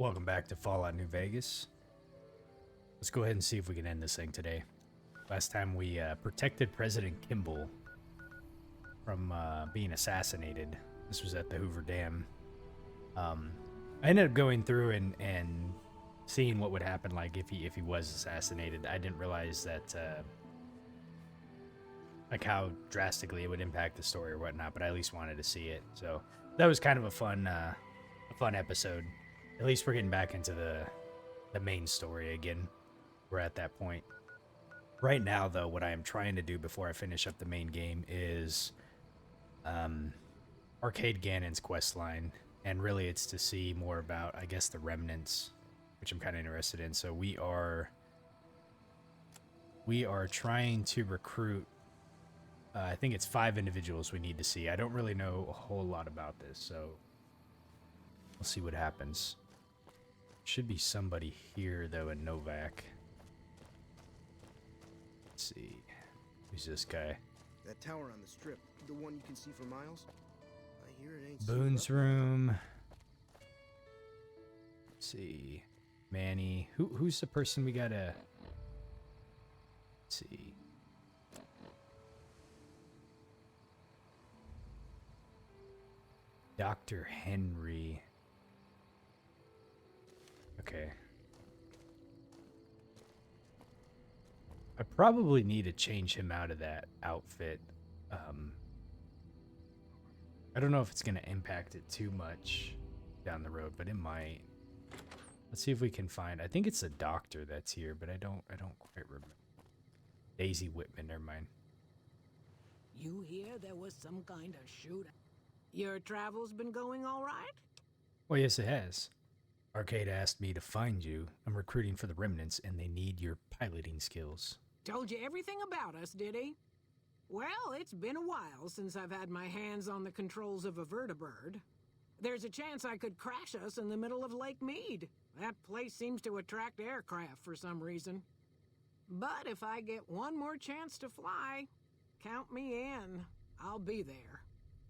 Welcome back to Fallout New Vegas. Let's go ahead and see if we can end this thing today. Last time we protected President Kimball from being assassinated. This was at the Hoover Dam. I ended up going through and seeing what would happen, like if he was assassinated. I didn't realize that like how drastically it would impact the story or whatnot, but I at least wanted to see it. So that was kind of a fun episode. At least we're getting back into the main story again. We're at that point. Right now, though, what I am trying to do before I finish up the main game is Arcade Ganon's quest line. And really it's to see more about, I guess, the remnants, which I'm kind of interested in. So we are trying to recruit, I think it's 5 individuals we need to see. I don't really know a whole lot about this, so we'll see what happens. Should be somebody here, though, in Novak. Let's see. Who's this guy? That tower on the strip, the one you can see for miles? I hear it ain't Boone's room. Let's see. Manny. Who's the person we gotta... Let's see. Dr. Henry. Okay. I probably need to change him out of that outfit. I don't know if it's going to impact it too much down the road, but it might. Let's see if we can find... I think it's a doctor that's here, but I don't quite remember. Daisy Whitman, never mind. You hear there was some kind of shootout? Your travels been going all right? Well, yes, it has. Arcade asked me to find you. I'm recruiting for the remnants, and they need your piloting skills. Told you everything about us, did he? Well, it's been a while since I've had my hands on the controls of a vertibird. There's a chance I could crash us in the middle of Lake Mead. That place seems to attract aircraft for some reason. But if I get one more chance to fly, count me in. I'll be there.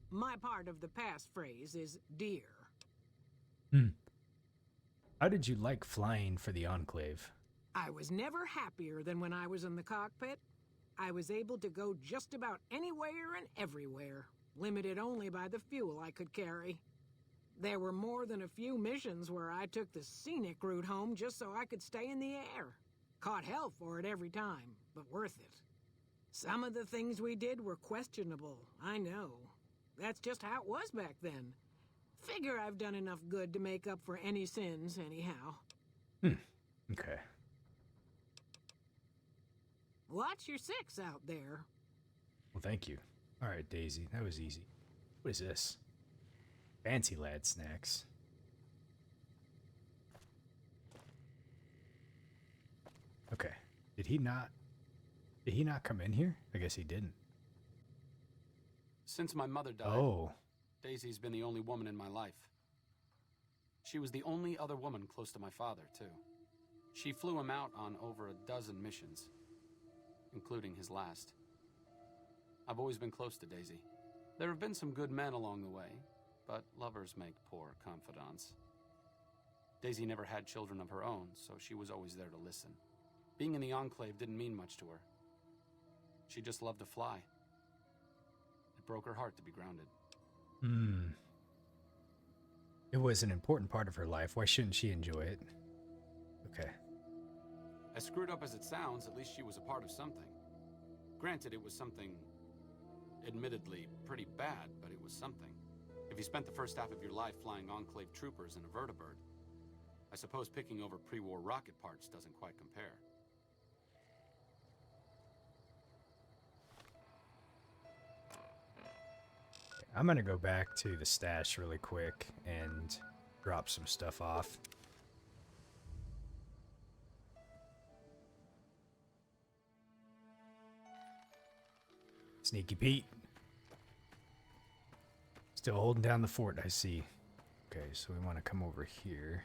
My part of the passphrase is dear. How did you like flying for the Enclave? I was never happier than when I was in the cockpit. I was able to go just about anywhere and everywhere, limited only by the fuel I could carry. There were more than a few missions where I took the scenic route home just so I could stay in the air. Caught hell for it every time, but worth it. Some of the things we did were questionable, I know. That's just how it was back then. Figure I've done enough good to make up for any sins, anyhow. Okay. Watch your 6 out there. Well, thank you. All right, Daisy, that was easy. What is this? Fancy lad snacks. Okay. Did he not come in here? I guess he didn't. Since my mother died, Oh. Daisy's been the only woman in my life. She was the only other woman close to my father, too. She flew him out on over a dozen missions, including his last. I've always been close to Daisy. There have been some good men along the way, but lovers make poor confidants. Daisy never had children of her own, so she was always there to listen. Being in the Enclave didn't mean much to her. She just loved to fly. It broke her heart to be grounded. It was an important part of her life. Why shouldn't she enjoy it? Okay. As screwed up as it sounds, at least she was a part of something. Granted, it was something admittedly pretty bad, but it was something. If you spent the first half of your life flying Enclave troopers in a vertibird, I suppose picking over pre-war rocket parts doesn't quite compare. I'm gonna go back to the stash really quick and drop some stuff off. Sneaky Pete. Still holding down the fort, I see. Okay, so we want to come over here.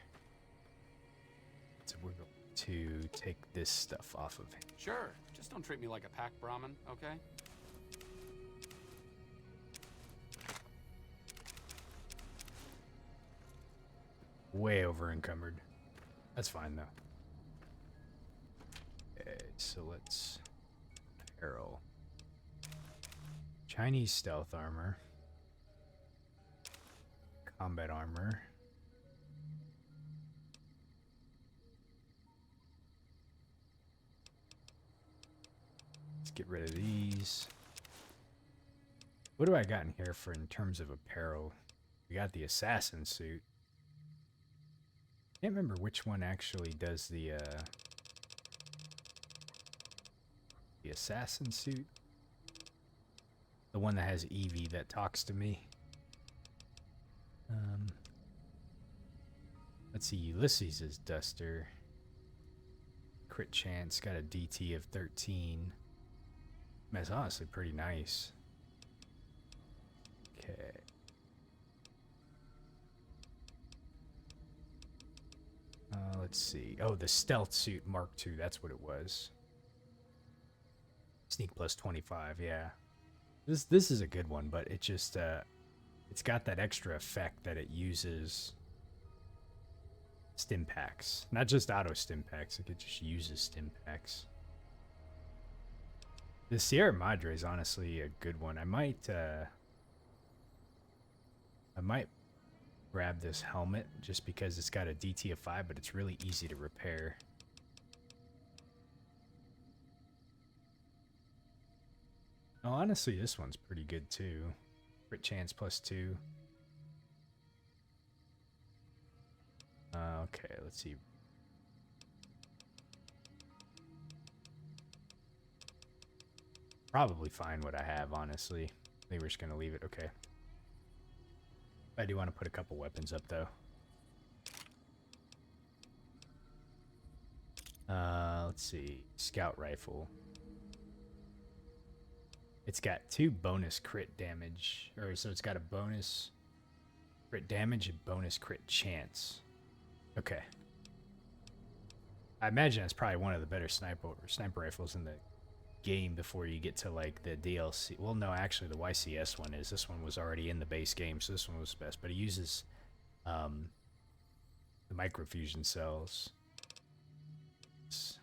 So we're going to take this stuff off of him. Sure, just don't treat me like a pack Brahmin, okay? way over encumbered. That's fine though. Okay, so let's apparel. Chinese stealth armor. Combat armor. Let's get rid of these. What do I got in here for in terms of apparel? We got the assassin suit. Can't remember which one actually does the assassin suit. The one that has Evie that talks to me. Let's see, Ulysses' duster. Crit chance, got a DT of 13. That's honestly pretty nice. Okay. Let's see. Oh, the stealth suit Mark II, that's what it was. Sneak plus 25, yeah. This is a good one, but it just it's got that extra effect that it uses stim packs. Not just auto stim packs, it just uses stim packs. The Sierra Madre is honestly a good one. I might grab this helmet just because it's got a DT of 5, but it's really easy to repair. Oh, honestly, this one's pretty good too. Crit chance plus 2. Okay, let's see. Probably fine what I have, honestly. I think we're just gonna leave it. Okay. I do want to put a couple weapons up though. Let's see. Scout rifle. It's got 2 bonus crit damage, or so it's got a bonus crit damage and bonus crit chance. Okay. I imagine that's probably one of the better sniper rifles in the game before you get to like the DLC. Well, no, actually the YCS one is. This one was already in the base game, so this one was best. But it uses the microfusion cells.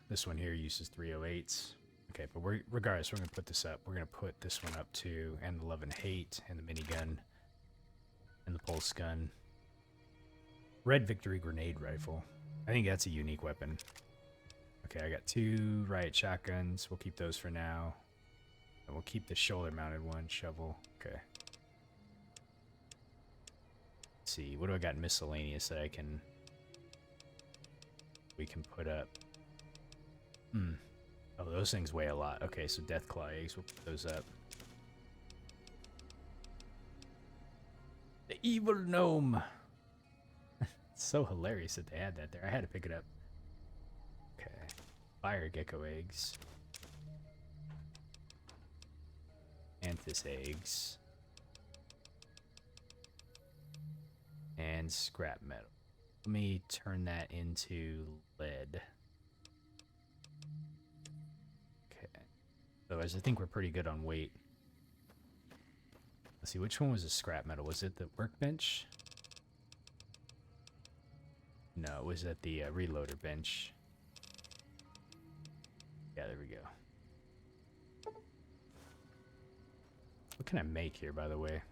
This one here uses 308s. Okay, but regardless, we're going to put this up. We're going to put this one up too, and the Love and Hate, and the minigun, and the pulse gun. Red Victory grenade rifle. I think that's a unique weapon. Okay, I got 2 riot shotguns. We'll keep those for now. And we'll keep the shoulder-mounted one, shovel. Okay. Let's see, what do I got miscellaneous that we can put up? Oh, those things weigh a lot. Okay, so Deathclaw eggs, we'll put those up. The evil gnome. It's so hilarious that they had that there. I had to pick it up. Okay. Fire gecko eggs. Anthus eggs. And scrap metal. Let me turn that into lead. Otherwise, I think we're pretty good on weight. Let's see, which one was the scrap metal? Was it the workbench? No, it was at the reloader bench. Yeah, there we go. What can I make here, by the way?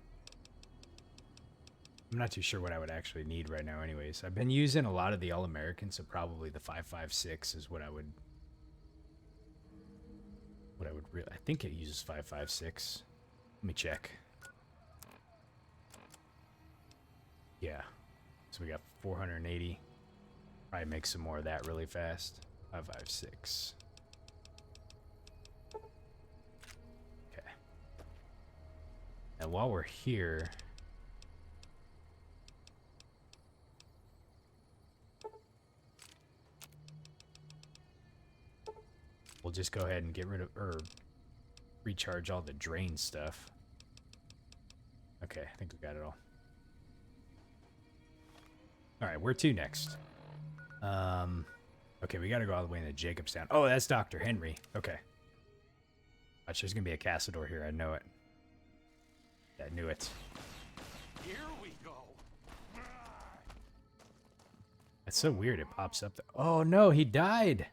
I'm not too sure what I would actually need right now anyways. I've been using a lot of the All-Americans, so probably the 5.56 is what I would... I think it uses 5.56. Let me check. Yeah. So we got 480. Probably make some more of that really fast. 5.56. Okay. And while we're here, we'll just go ahead and get rid of, or recharge all the drain stuff. Okay, I think we got it all. Alright, where to next? Okay, we gotta go all the way into Jacobstown. Oh, that's Dr. Henry. Okay. Watch, there's gonna be a Cassador here, I know it. I knew it. Here we go. It's so weird. It pops up. Oh no, he died.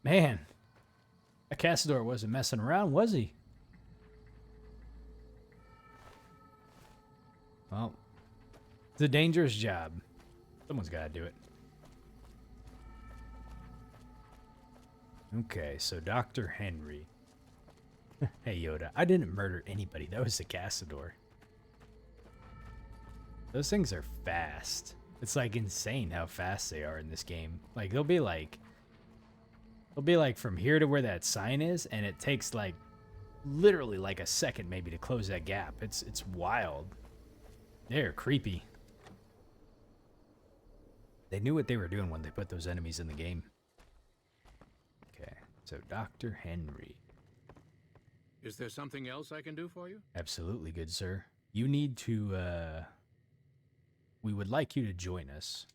Man, that Cassador wasn't messing around, was he? Well, it's a dangerous job. Someone's got to do it. Okay, so Dr. Henry. Hey, Yoda, I didn't murder anybody. That was the Cassador. Those things are fast. It's like insane how fast they are in this game. Like they'll be like from here to where that sign is, and it takes like literally like a second maybe to close that gap. It's wild. They're creepy. They knew what they were doing when they put those enemies in the game. Okay, so Dr. Henry. Is there something else I can do for you? Absolutely, good sir. You need to, we would like you to join us.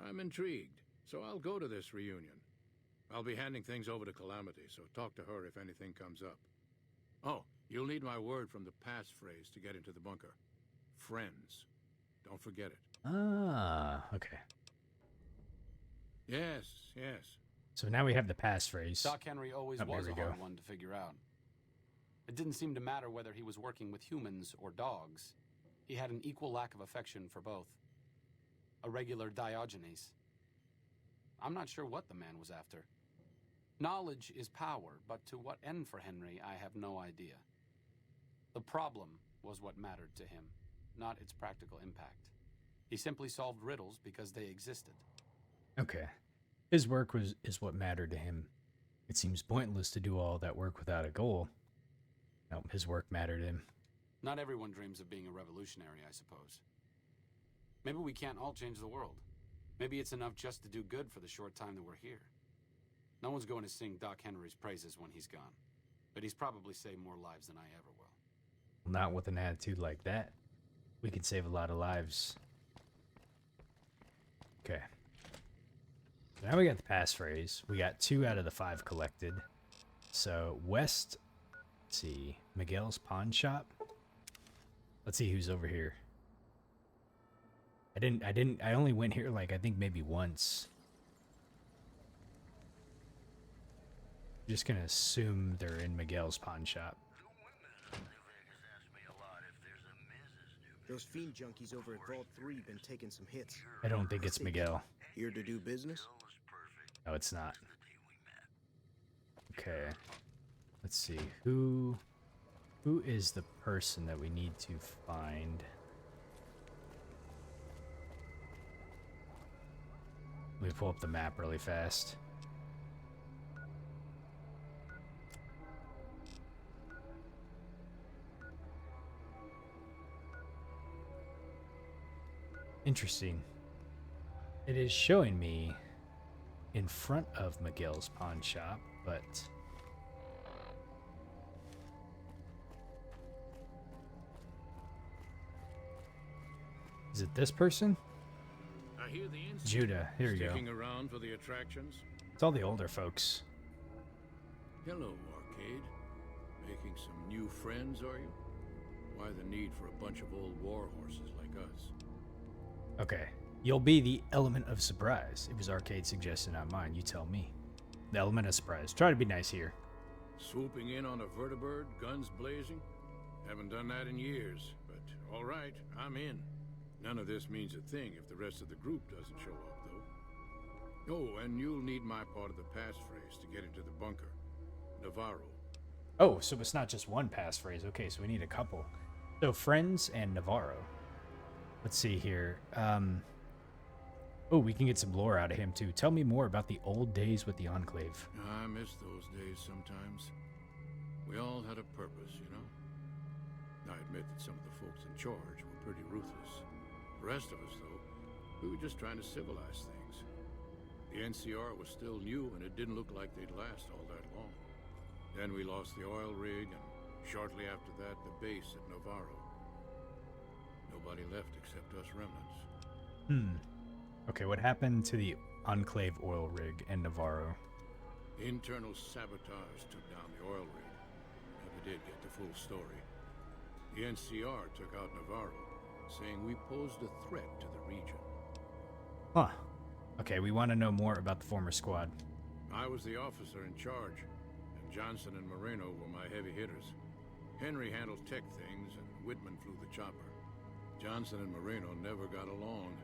I'm intrigued, so I'll go to this reunion. I'll be handing things over to Calamity, so talk to her if anything comes up. Oh, you'll need my word from the passphrase to get into the bunker. Friends. Don't forget it. Ah, okay. Yes. So now we have the passphrase. Doc Henry always Oh, was there a we go. hard one to figure out. It didn't seem to matter whether he was working with humans or dogs. He had an equal lack of affection for both. A regular Diogenes. I'm not sure what the man was after. Knowledge is power, but to what end for Henry, I have no idea. The problem was what mattered to him, not its practical impact. He simply solved riddles because they existed. Okay. His work is what mattered to him. It seems pointless to do all that work without a goal. No, his work mattered to him. Not everyone dreams of being a revolutionary, I suppose. Maybe we can't all change the world. Maybe it's enough just to do good for the short time that we're here. No one's going to sing Doc Henry's praises when he's gone, but he's probably saved more lives than I ever will. Not with an attitude like that. We could save a lot of lives. Okay. So now we got the passphrase. We got 2 out of the 5 collected. So West, let's see, Miguel's pawn shop. Let's see who's over here. I only went here like I think maybe once. Just gonna assume they're in Miguel's pawn shop. Those fiend junkies over at Vault 3 been taking some hits. I don't think it's Miguel. Here to do business? No, it's not. Okay. Let's see. Who is the person that we need to find? Let me pull up the map really fast. Interesting. It is showing me in front of Miguel's pawn shop, but is it this person? I hear the instinct. Judah. Here you go. Sticking around for the attractions. It's all the older folks. Hello, Arcade. Making some new friends, are you? Why the need for a bunch of old war horses like us? Okay. You'll be the element of surprise. It was Arcade's suggestion, not mine. You tell me. The element of surprise. Try to be nice here. Swooping in on a vertibird, guns blazing? Haven't done that in years, but all right, I'm in. None of this means a thing if the rest of the group doesn't show up, though. Oh, and you'll need my part of the passphrase to get into the bunker. Navarro. Oh, so it's not just one passphrase. Okay, so we need a couple. So friends and Navarro. Let's see here. Oh, we can get some lore out of him too. Tell me more about the old days with the Enclave. I miss those days sometimes. We all had a purpose, you know? I admit that some of the folks in charge were pretty ruthless. The rest of us, though, we were just trying to civilize things. The NCR was still new, and it didn't look like they'd last all that long. Then we lost the oil rig, and shortly after that, the base at Navarro. Nobody left except us remnants. Okay, what happened to the Enclave oil rig and Navarro? Internal sabotage took down the oil rig. Never did get the full story. The NCR took out Navarro. saying we posed a threat to the region. Huh. Okay, we want to know more about the former squad. I was the officer in charge, and Johnson and Moreno were my heavy hitters. Henry handled tech things, and Whitman flew the chopper. Johnson and Moreno never got along,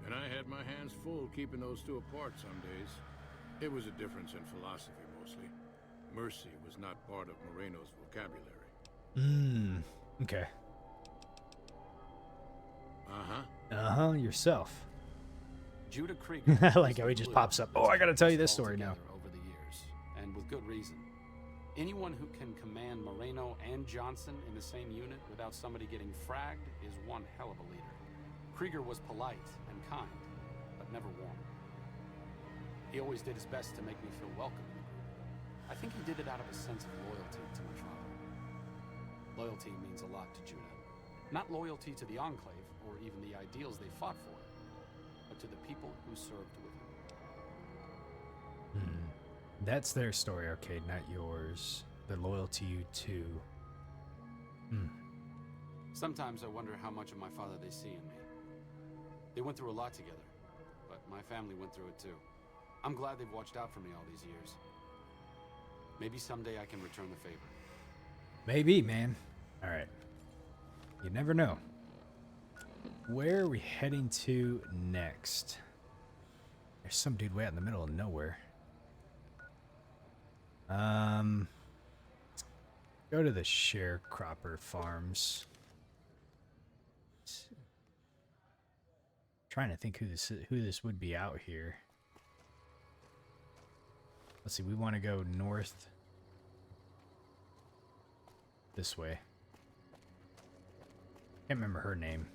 and I had my hands full keeping those two apart some days. It was a difference in philosophy, mostly. Mercy was not part of Moreno's vocabulary. Okay. Yourself. Judah Krieger. I like how he just pops up. Oh, I gotta tell you this story now. Over the years, and with good reason. Anyone who can command Moreno and Johnson in the same unit without somebody getting fragged is one hell of a leader. Krieger was polite and kind, but never warm. He always did his best to make me feel welcome in the group. I think he did it out of a sense of loyalty to my father. Loyalty means a lot to Judah. Not loyalty to the Enclave, or even the ideals they fought for, but to the people who served with him. That's their story, Arcade, not yours. They're loyal to you, too. Sometimes I wonder how much of my father they see in me. They went through a lot together, but my family went through it too. I'm glad they've watched out for me all these years. Maybe someday I can return the favor. Maybe, man. All right. You never know. Where are we heading to next? There's some dude way out in the middle of nowhere. Let's go to the sharecropper farms. Trying to think who this would be out here. Let's see, we want to go north this way. Can't remember her name.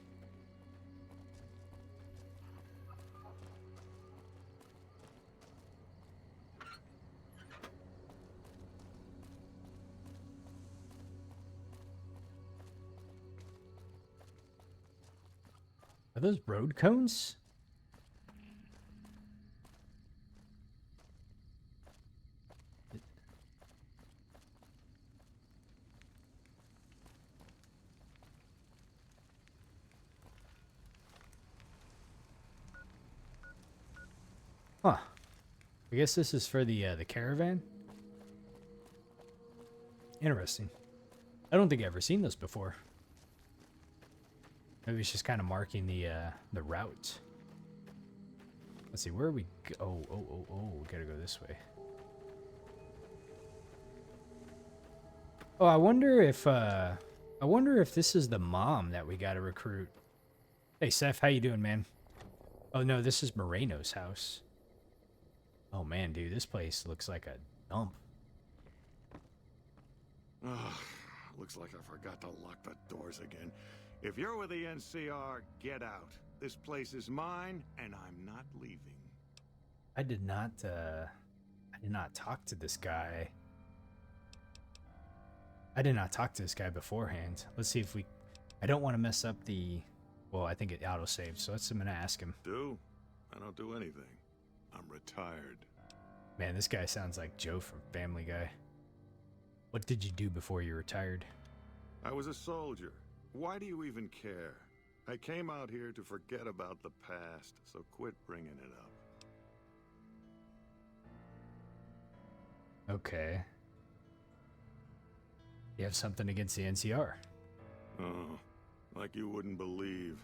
Are those road cones? Huh. I guess this is for the caravan. Interesting. I don't think I've ever seen this before. Maybe it's just kind of marking the route. Let's see, where are we go? Oh, we gotta go this way. Oh, I wonder if this is the mom that we gotta recruit. Hey, Seth, how you doing, man? Oh no, this is Moreno's house. Oh man, dude, this place looks like a dump. Looks like I forgot to lock the doors again. If you're with the NCR, get out. This place is mine, and I'm not leaving. I did not talk to this guy. I did not talk to this guy beforehand. Let's see if we... I don't want to mess up the... Well, I think it auto-saved, so I'm going to ask him. I don't do anything. I'm retired. Man, this guy sounds like Joe from Family Guy. What did you do before you retired? I was a soldier. Why do you even care? I came out here to forget about the past, so quit bringing it up. Okay. You have something against the NCR? Oh, like you wouldn't believe.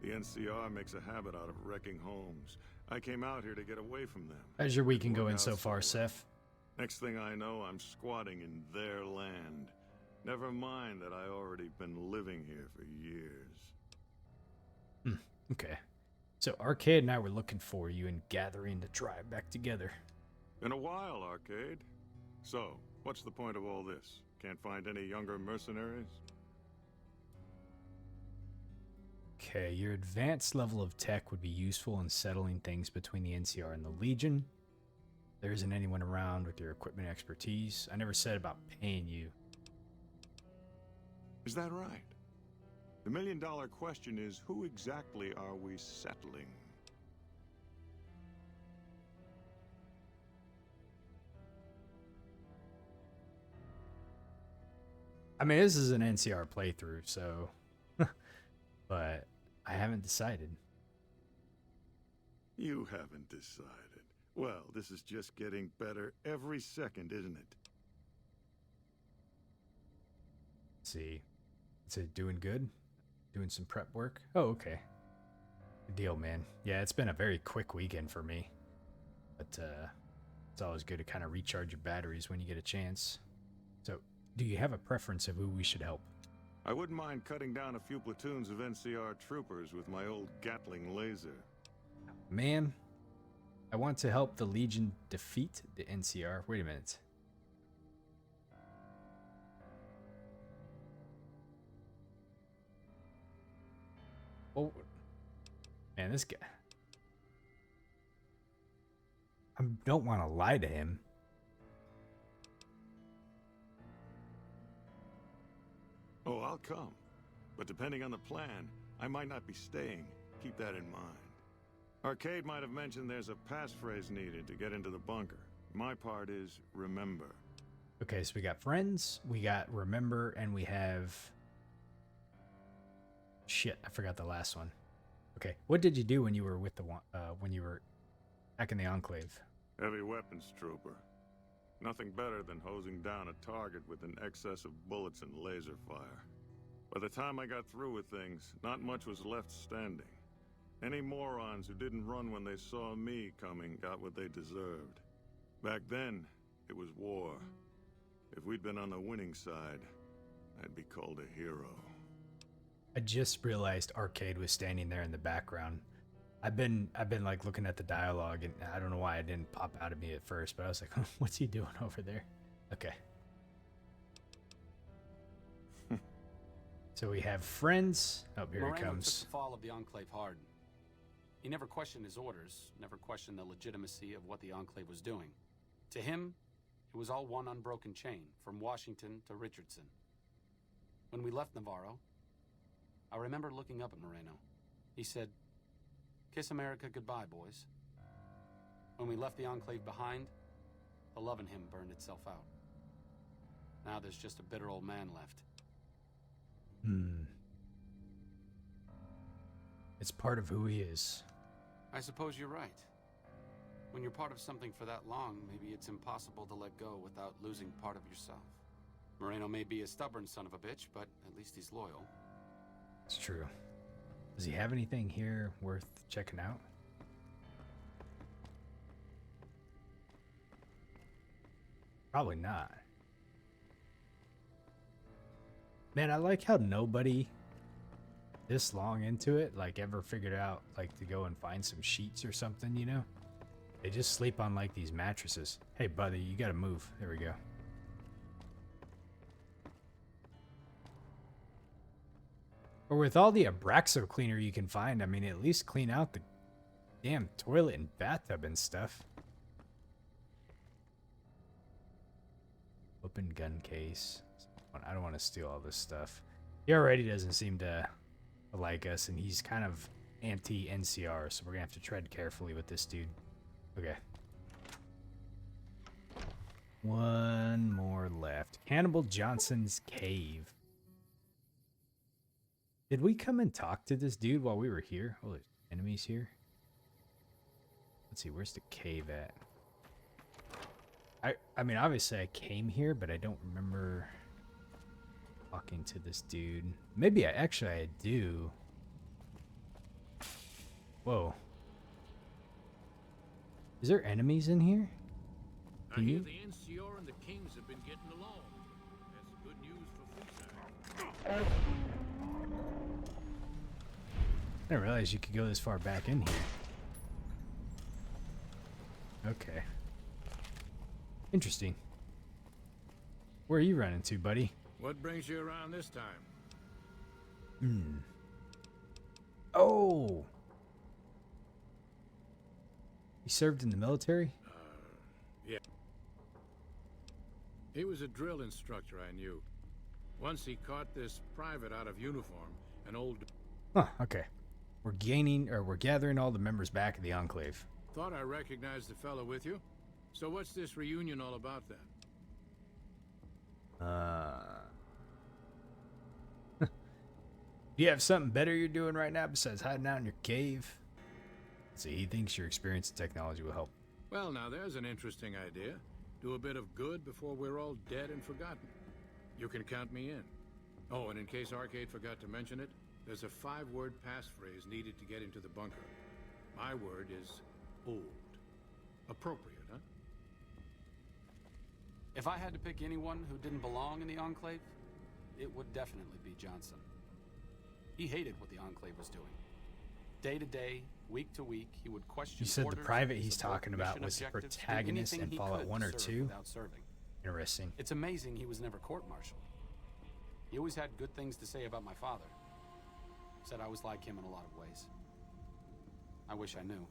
The NCR makes a habit out of wrecking homes. I came out here to get away from them. How's your weekend going so far, Seth? Next thing I know, I'm squatting in their land. Never mind that I already been living here for years. Okay. So Arcade and I were looking for you and gathering the tribe back together. In a while, Arcade. So, what's the point of all this? Can't find any younger mercenaries? Okay, your advanced level of tech would be useful in settling things between the NCR and the Legion. There isn't anyone around with your equipment expertise. I never said about paying you. Is that right? The million-dollar question is, who exactly are we settling? I mean, this is an NCR playthrough, so but I haven't decided. You haven't decided. Well, this is just getting better every second, isn't it? Let's see. Is it doing good? Doing some prep work? Oh, okay. Good deal, man. Yeah, it's been a very quick weekend for me. But it's always good to kind of recharge your batteries when you get a chance. So, do you have a preference of who we should help? I wouldn't mind cutting down a few platoons of NCR troopers with my old Gatling laser. Man, I want to help the Legion defeat the NCR. Wait a minute. Oh, man, this guy. I don't want to lie to him. Oh, I'll come. But depending on the plan, I might not be staying. Keep that in mind. Arcade might have mentioned there's a passphrase needed to get into the bunker. My part is remember. Okay, so we got friends, we got remember, and we have... Shit, I forgot the last one. Okay, what did you do when you were with the when you were back in the Enclave? Heavy weapons trooper. Nothing better than hosing down a target with an excess of bullets and laser fire. By the time I got through with things, not much was left standing. Any morons who didn't run when they saw me coming got what they deserved. Back then, it was war. If we'd been on the winning side, I'd be called a hero. I just realized Arcade was standing there in the background. I've been like looking at the dialogue, and I don't know why it didn't pop out at me at first, but I was like, what's he doing over there? Okay. So we have friends. Oh, here Moreno it took comes. the fall of the Enclave hard. He never questioned his orders, never questioned the legitimacy of what the Enclave was doing. To him, it was all one unbroken chain, from Washington to Richardson. When we left Navarro, I remember looking up at Moreno. He said, "Kiss America goodbye, boys." When we left the Enclave behind, the love in him burned itself out. Now there's just a bitter old man left. It's part of who he is. I suppose you're right. When you're part of something for that long, maybe it's impossible to let go without losing part of yourself. Moreno may be a stubborn son of a bitch, but at least he's loyal. It's true. Does he have anything here worth checking out? Probably not. Man, I like how nobody this long into it like ever figured out like to go and find some sheets or something, you know? They just sleep on like these mattresses. Hey buddy, you gotta move. There we go. Or with all the Abraxo cleaner you can find, I mean, at least clean out the damn toilet and bathtub and stuff. Open gun case. I don't want to steal all this stuff. He already doesn't seem to like us, and he's kind of anti-NCR, so we're gonna have to tread carefully with this dude. Okay. One more left. Cannibal Johnson's Cave. Did we come and talk to this dude while we were here? Oh, there's enemies here. Let's see, where's the cave at? I mean, obviously I came here, but I don't remember talking to this dude. Maybe I do. Whoa. Is there enemies in here? I hear the NCR and the Kings have been getting along. That's good news for Freeside. I didn't realize you could go this far back in here. Okay. Interesting. Where are you running to, buddy? What brings you around this time? Oh! He served in the military? Yeah. He was a drill instructor I knew. Once he caught this private out of uniform, an old... Huh, okay. We're gathering all the members back of the Enclave. Thought I recognized the fellow with you. So what's this reunion all about then? Do you have something better you're doing right now besides hiding out in your cave? See, he thinks your experience in technology will help. Well, now there's an interesting idea. Do a bit of good before we're all dead and forgotten. You can count me in. Oh, and in case Arcade forgot to mention it, there's a 5-word passphrase needed to get into the bunker. My word is old. Appropriate, huh? If I had to pick anyone who didn't belong in the Enclave, it would definitely be Johnson. He hated what the Enclave was doing. Day to day, week to week, he would question. You said the orders, private he's support talking about mission was the objectives, do protagonist anything in he Fallout could 1 to or serve 2? without serving. Interesting. It's amazing he was never court-martialed. He always had good things to say about my father. Said I was like him in a lot of ways. I wish I knew.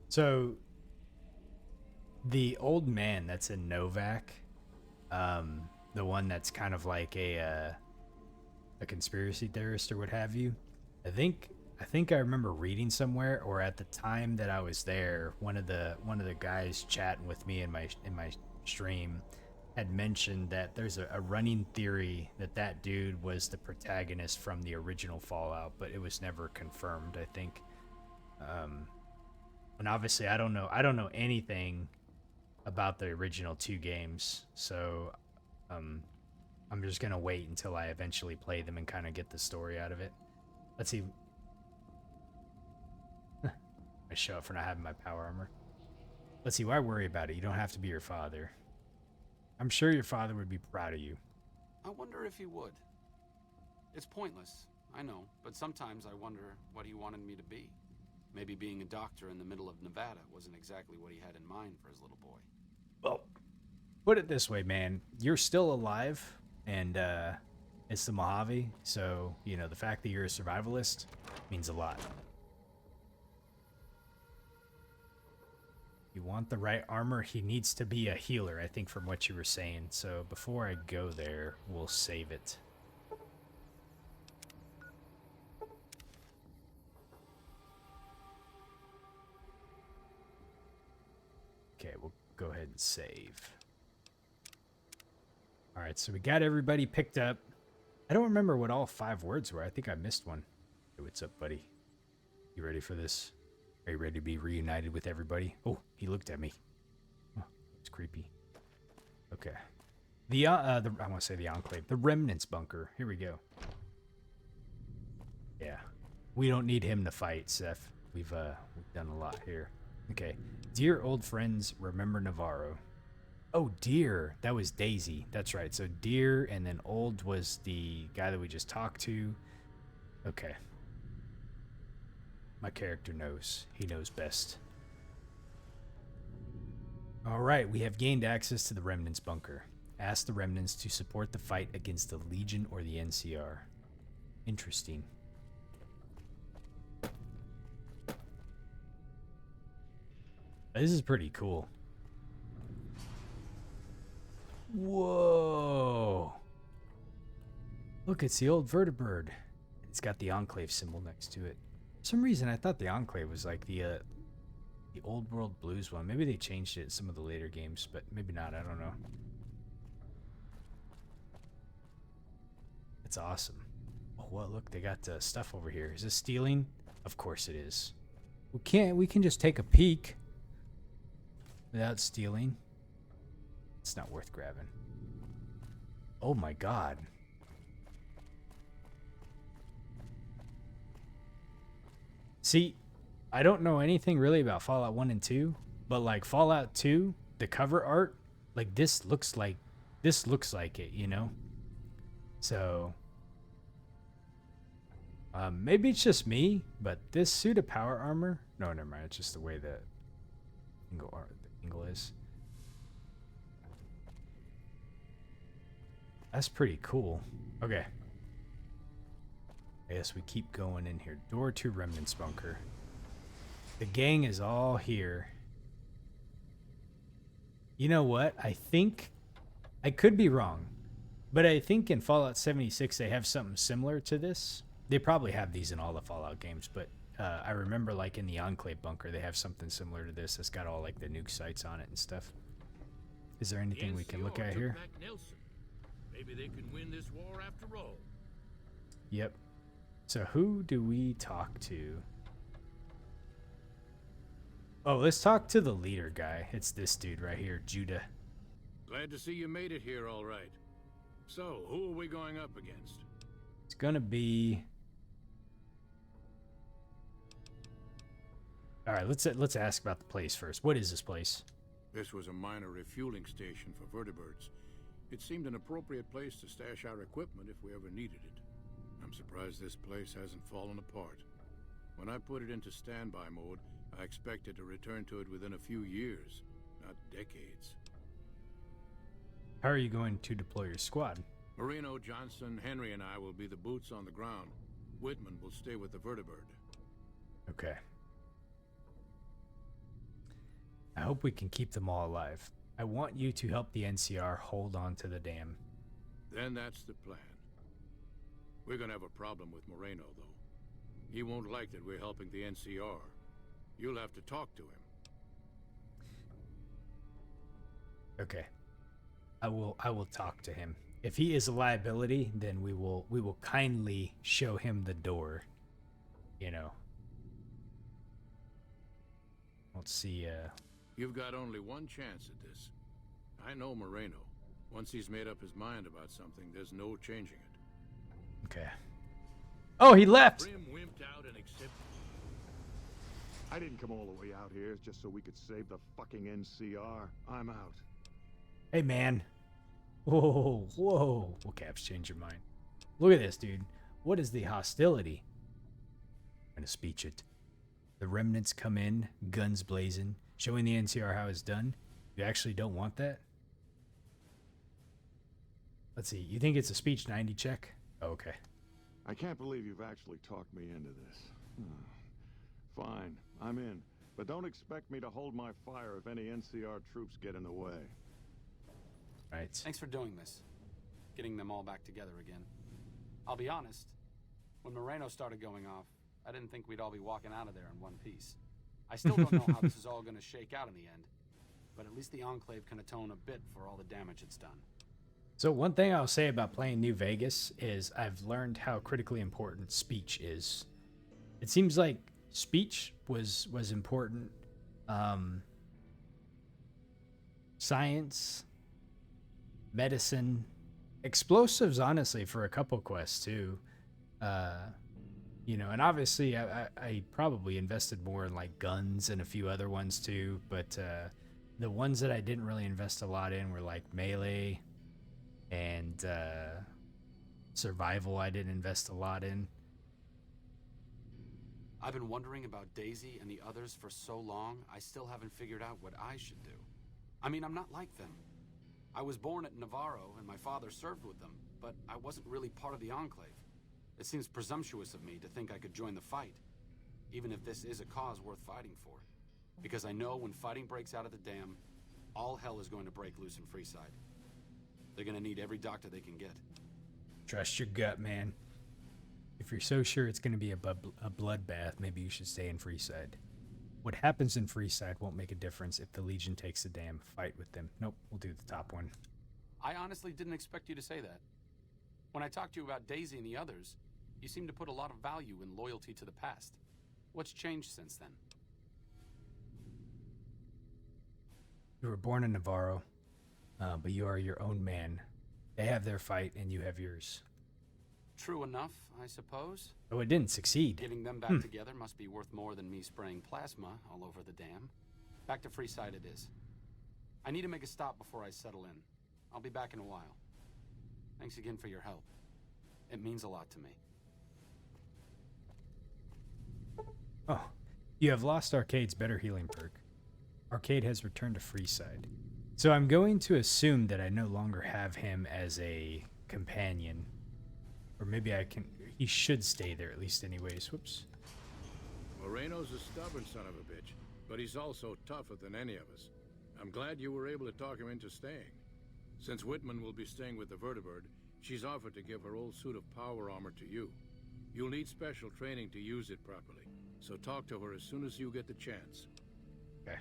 So, the old man that's in Novak, the one that's kind of like a conspiracy theorist or what have you, I think I remember reading somewhere, or at the time that I was there, one of the guys chatting with me in my stream had mentioned that there's a running theory that dude was the protagonist from the original Fallout, but it was never confirmed, I think. And obviously I don't know anything about the original 2 games, so I'm just gonna wait until I eventually play them and kind of get the story out of it. Let's see. I show up for not having my power armor. Let's see, why worry about it? You don't have to be your father. I'm sure your father would be proud of you. I wonder if he would. It's pointless, I know, but sometimes I wonder what he wanted me to be. Maybe being a doctor in the middle of Nevada wasn't exactly what he had in mind for his little boy. Well, put it this way, man. You're still alive, and it's the Mojave, so, you know, the fact that you're a survivalist means a lot. You want the right armor, he needs to be a healer, I think, from what you were saying. So before I go there, we'll save it. Okay, we'll go ahead and save. Alright, so we got everybody picked up. I don't remember what all 5 words were. I think I missed one. Hey, what's up, buddy? You ready for this? Are you ready to be reunited with everybody? Oh, he looked at me. Oh, it's creepy. Okay. I want to say the Enclave. The Remnants bunker. Here we go. Yeah. We don't need him to fight, Seth. We've done a lot here. Okay. Dear old friends, remember Navarro. Oh, dear. That was Daisy. That's right. So dear and then old was the guy that we just talked to. Okay. My character knows. He knows best. Alright, we have gained access to the Remnants bunker. Ask the Remnants to support the fight against the Legion or the NCR. Interesting. This is pretty cool. Whoa! Look, it's the old vertibird. It's got the Enclave symbol next to it. For some reason, I thought the Enclave was like the Old World Blues one. Maybe they changed it in some of the later games, but maybe not. I don't know. It's awesome. Oh, well, look, they got stuff over here. Is this stealing? Of course it is. We can just take a peek without stealing. It's not worth grabbing. Oh my god. See, I don't know anything really about Fallout 1 and 2, but like Fallout 2, the cover art, like this looks like it, you know? So maybe it's just me, but this suit of power armor, no, never mind, it's just the way the angle is. That's pretty cool. Okay. I guess we keep going in here. Door to Remnants bunker. The gang is all here. You know what? I think... I could be wrong. But I think in Fallout 76 they have something similar to this. They probably have these in all the Fallout games, but I remember like in the Enclave bunker they have something similar to this that's got all like the nuke sites on it and stuff. Is there anything we can look at here? Maybe they can win this war after all. Yep. So who do we talk to? Oh, let's talk to the leader guy. It's this dude right here, Judah. Glad to see you made it here all right. So, who are we going up against? It's gonna be... Alright, let's ask about the place first. What is this place? This was a minor refueling station for vertebrates. It seemed an appropriate place to stash our equipment if we ever needed it. I'm surprised this place hasn't fallen apart. When I put it into standby mode, I expected to return to it within a few years, not decades. How are you going to deploy your squad? Marino, Johnson, Henry, and I will be the boots on the ground. Whitman will stay with the vertibird. Okay. I hope we can keep them all alive. I want you to help the NCR hold on to the dam. Then that's the plan. We're gonna have a problem with Moreno, though. He won't like that we're helping the NCR. You'll have to talk to him. Okay. I will talk to him. If he is a liability, then we will kindly show him the door. You know. Let's see, You've got only one chance at this. I know Moreno. Once he's made up his mind about something, there's no changing it. okay. Oh, he left! Brim wimped out and accepted. I didn't come all the way out here just so we could save the fucking NCR. I'm out. Hey, man. Whoa, whoa. Well, Caps, change your mind. Look at this, dude. What is the hostility? I'm gonna speech it. The remnants come in, guns blazing, showing the NCR how it's done. You actually don't want that? Let's see. You think it's a speech 90 check? Oh, okay. I can't believe you've actually talked me into this. Fine, I'm in. But don't expect me to hold my fire if any NCR troops get in the way. Right. Thanks for doing this. Getting them all back together again. I'll be honest, when Moreno started going off, I didn't think we'd all be walking out of there in one piece. I still don't know how this is all going to shake out in the end, but at least the Enclave can atone a bit for all the damage it's done. So one thing I'll say about playing New Vegas is I've learned how critically important speech is. It seems like speech was important. Science, medicine, explosives, honestly, for a couple quests too. You know, and obviously I probably invested more in like guns and a few other ones too, but the ones that I didn't really invest a lot in were like melee and survival. I didn't invest a lot in. I've been wondering about Daisy and the others for so long, I still haven't figured out what I should do. I mean, I'm not like them. I was born at Navarro and my father served with them, but I wasn't really part of the Enclave. It seems presumptuous of me to think I could join the fight, even if this is a cause worth fighting for. Because I know when fighting breaks out at the dam, all hell is going to break loose in Freeside. They're going to need every doctor they can get. Trust your gut, man. If you're so sure it's going to be a bloodbath, maybe you should stay in Freeside. What happens in Freeside won't make a difference if the Legion takes the dam. Fight with them. Nope, we'll do the top one. I honestly didn't expect you to say that. When I talked to you about Daisy and the others, you seem to put a lot of value in loyalty to the past. What's changed since then? You were born in Navarro, but you are your own man. They have their fight, and you have yours. True enough, I suppose. Oh, it didn't succeed. Getting them back together must be worth more than me spraying plasma all over the dam. Back to Freeside it is. I need to make a stop before I settle in. I'll be back in a while. Thanks again for your help. It means a lot to me. Oh, you have lost Arcade's better healing perk. Arcade has returned to Freeside. So I'm going to assume that I no longer have him as a companion. Or maybe I can... He should stay there at least anyways. Whoops. Moreno's a stubborn son of a bitch, but he's also tougher than any of us. I'm glad you were able to talk him into staying. Since Whitman will be staying with the vertibird, she's offered to give her old suit of power armor to you. You'll need special training to use it properly, so talk to her as soon as you get the chance. Okay.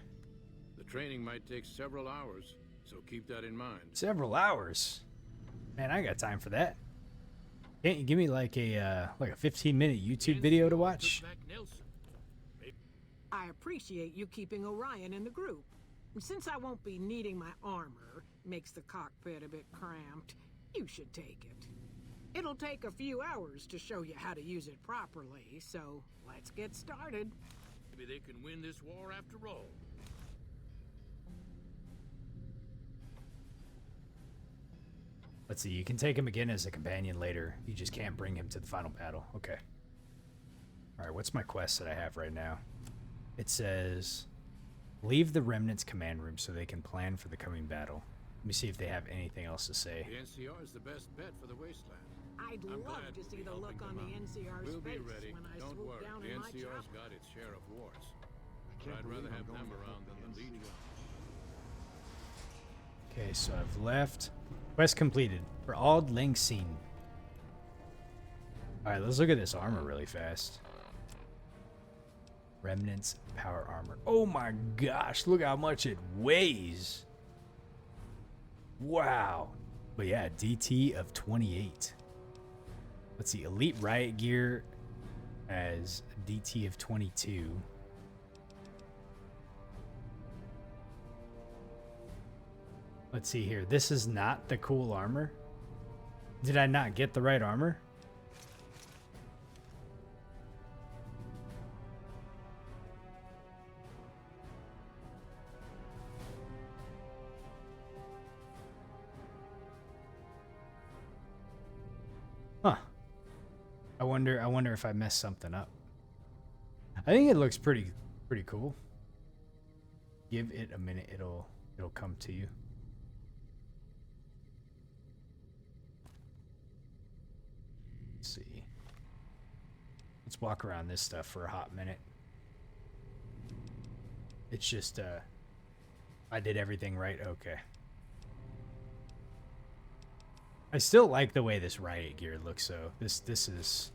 The training might take several hours, so keep that in mind. Several hours? Man, I got time for that. Can't you give me like a 15-minute YouTube video to watch? I appreciate you keeping Orion in the group. Since I won't be needing my armor, makes the cockpit a bit cramped, you should take it. It'll take a few hours to show you how to use it properly, so let's get started. Maybe they can win this war after all. Let's see, you can take him again as a companion later. You just can't bring him to the final battle. Okay. Alright, what's my quest that I have right now? It says, leave the Remnants command room so they can plan for the coming battle. Let me see if they have anything else to say. The NCR is the best bet for the wasteland. I'd I'm love glad to we'll see be the look helping on them the out. NCR's We'll be face ready. when I Don't swoop worry. down The in my NCR's chopper. got its share of wars. But can't I'd believe rather I'm have going them to around than the Legion. Okay, so I've left. Quest completed. For Auld Lang Syne. Alright, let's look at this armor really fast. Remnants power armor. Oh my gosh, look how much it weighs. Wow. But yeah, DT of 28. Let's see, Elite Riot Gear as DT of 22. Let's see here. This is not the cool armor. Did I not get the right armor? Huh. I wonder if I messed something up. I think it looks pretty cool. Give it a minute, it'll come to you. Let's see. Let's walk around this stuff for a hot minute. It's just I did everything right. Okay. I still like the way this riot gear looks though. This is,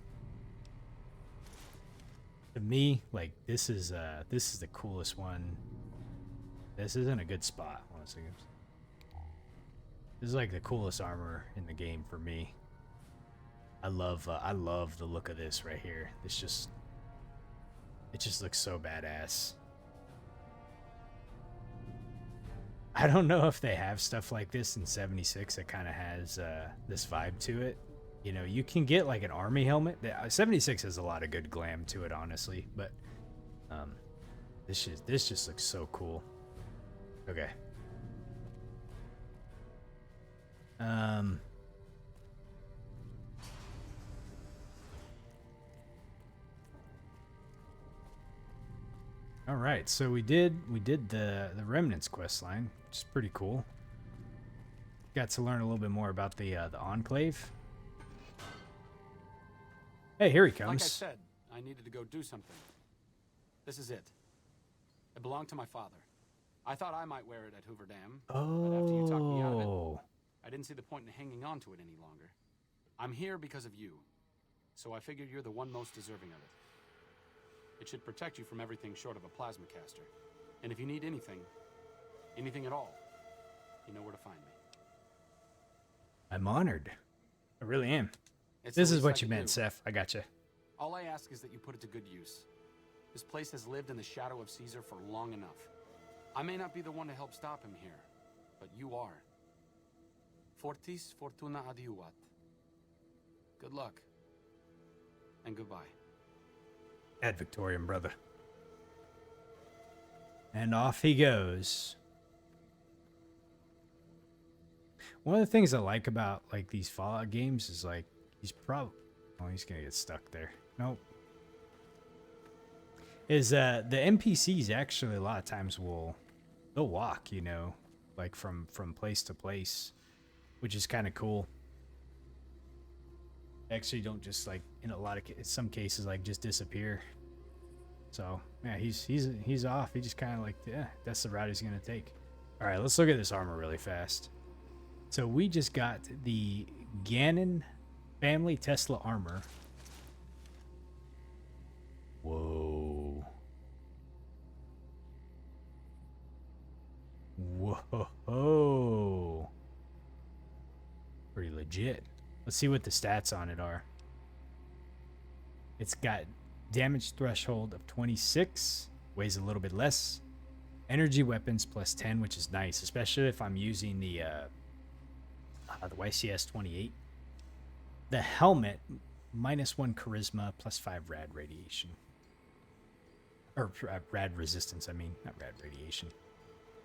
to me, like this is the coolest one. This is in a good spot, honestly. This is like the coolest armor in the game for me. I love the look of this right here. It just looks so badass. I don't know if they have stuff like this in 76 that kind of has this vibe to it. You know, you can get like an army helmet. 76 has a lot of good glam to it, honestly. But this just looks so cool. Okay. All right, so we did the Remnants quest line, which is pretty cool. Got to learn a little bit more about the Enclave. Hey, here he comes. Like I said, I needed to go do something. This is it. It belonged to my father. I thought I might wear it at Hoover Dam, but after you talked me out of it, I didn't see the point in hanging on to it any longer. I'm here because of you, so I figured you're the one most deserving of it. It should protect you from everything short of a plasma caster. And if you need anything at all, you know where to find me. I'm honored. I really am. It's This the is least I what you can meant, do. Seth. I gotcha. All I ask is that you put it to good use. This place has lived in the shadow of Caesar for long enough. I may not be the one to help stop him here, but you are. Fortis fortuna adiuvat. Good luck. And goodbye. Ad Victoriam, brother. And off he goes. One of the things I like about like these Fallout games is like he's probably he's gonna get stuck there. Nope. Is the NPCs actually a lot of times they'll walk, you know, like from place to place, which is kind of cool. Actually don't just like in some cases like just disappear. So yeah, he's off. He just kind of like, yeah, that's the route he's gonna take. All right, let's look at this armor really fast. So we just got the Gannon family Tesla armor. Whoa. Whoa. Pretty legit. Let's see what the stats on it are. It's got damage threshold of 26, weighs a little bit less. Energy weapons plus 10, which is nice, especially if I'm using the YCS 28. The helmet, -1 charisma, plus 5 rad radiation. Or rad resistance, I mean, not rad radiation.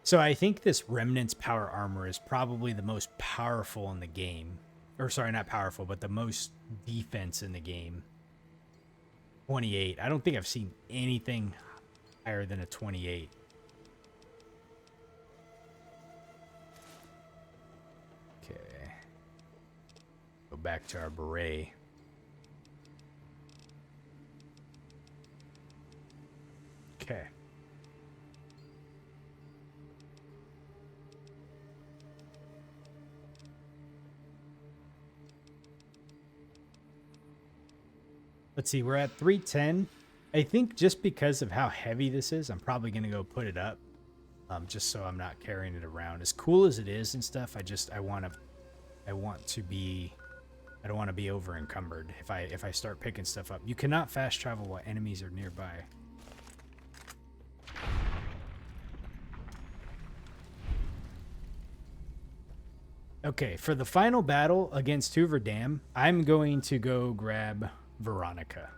So I think this Remnant's power armor is probably the most powerful in the game. Or sorry, not powerful, but the most defense in the game. 28. I don't think I've seen anything higher than a 28. Okay. Go back to our beret. Okay. Let's see, we're at 310. I think just because of how heavy this is, I'm probably going to go put it up. Just so I'm not carrying it around. As cool as it is and stuff, I don't want to be over encumbered if I start picking stuff up. You cannot fast travel while enemies are nearby. Okay, for the final battle against Hoover Dam, I'm going to go grab Veronica.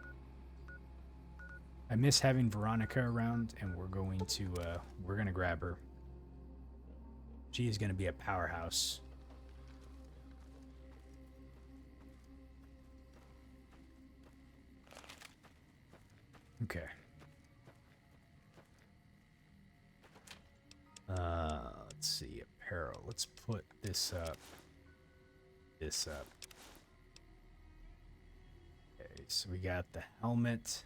I miss having Veronica around, and we're gonna grab her. She is gonna be a powerhouse. Okay. Let's see, apparel. Let's put this up. Okay, so we got the helmet.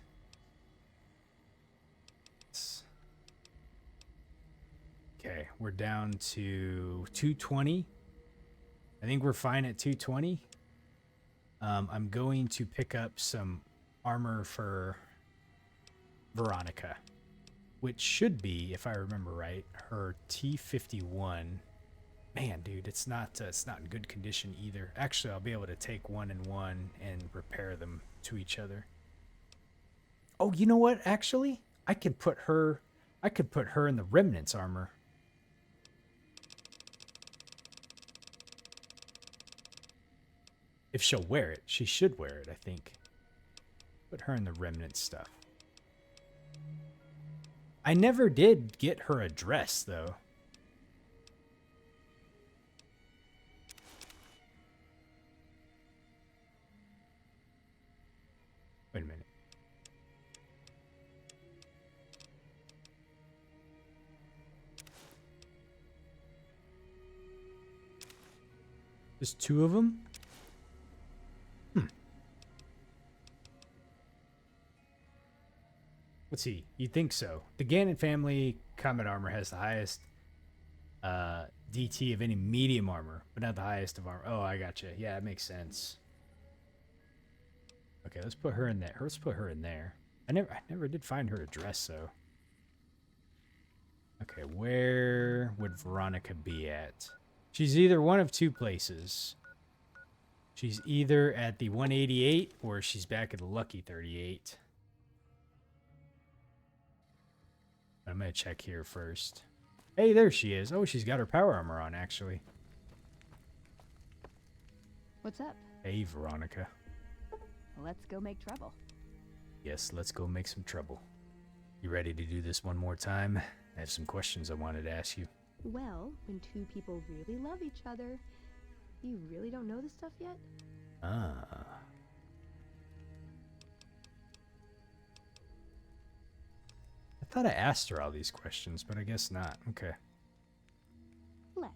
Okay, we're down to 220. I think we're fine at 220. I'm going to pick up some armor for Veronica, which should be, if I remember right, her T51. Man, dude, it's not in good condition either. Actually, I'll be able to take one and one and repair them to each other. Oh, you know what? Actually, I could put her in the Remnant's armor. If she'll wear it, she should wear it, I think. Put her in the Remnant stuff. I never did get her a dress, though. Wait a minute. There's two of them? Let's see. You'd think so. The Gannon family combat armor has the highest DT of any medium armor, but not the highest of armor. Oh, I gotcha. Yeah, that makes sense. Okay, let's put her in there. Let's put her in there. I never did find her address, though. Okay, where would Veronica be at? She's either one of two places. She's either at the 188 or she's back at the Lucky 38. I'm going to check here first. Hey, there she is. Oh, she's got her power armor on, actually. What's up? Hey, Veronica. Let's go make trouble. Yes, let's go make some trouble. You ready to do this one more time? I have some questions I wanted to ask you. Well, when two people really love each other, you really don't know this stuff yet? Ah. I thought I asked her all these questions, but I guess not. Okay. Let's.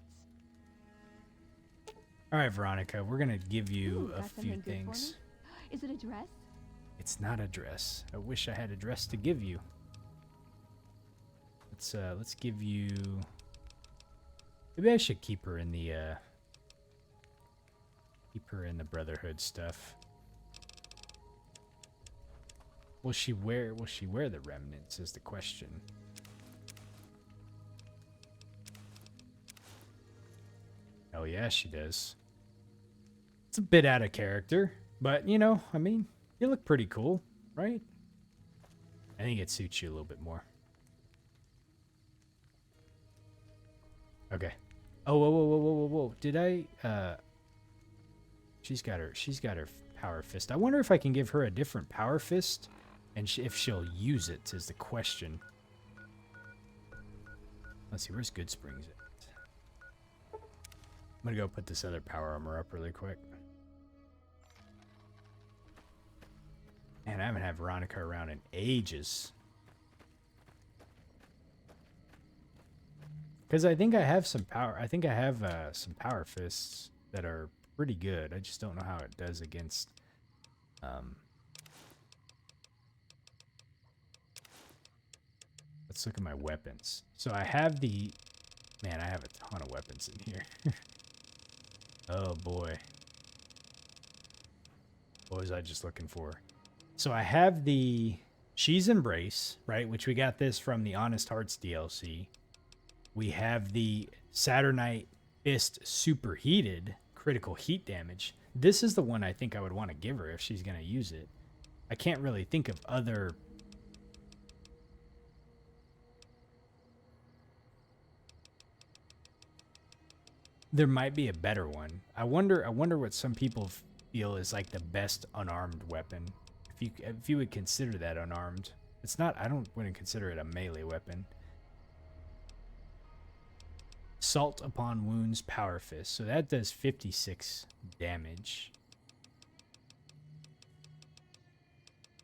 All right, Veronica, we're going to give you Ooh, a got few something good for things. me? Is it a dress? It's not a dress. I wish I had a dress to give you. Let's give you... Maybe I should keep her in the Brotherhood stuff. Will she wear the remnants is the question. Oh yeah, she does. It's a bit out of character, but you know, I mean, you look pretty cool, right? I think it suits you a little bit more. Okay. Oh, whoa, whoa, whoa, whoa, whoa, whoa. Did I, she's got her power fist. I wonder if I can give her a different power fist, and if she'll use it is the question. Let's see, where's Good Springs at? I'm gonna go put this other power armor up really quick. Man, I haven't had Veronica around in ages. Because I think I have some power. I think I have some power fists that are pretty good. I just don't know how it does against. Let's look at my weapons. So I have the. Man, I have a ton of weapons in here. Oh boy. What was I just looking for? So I have the She's Embrace, right? Which we got this from the Honest Hearts DLC. We have the Saturnite Fist Superheated critical heat damage. This is the one I think I would want to give her if she's going to use it. I can't really think of other... There might be a better one. I wonder what some people feel is like the best unarmed weapon. If you would consider that unarmed. It's not, wouldn't consider it a melee weapon. Salt Upon Wounds Power Fist. So that does 56 damage.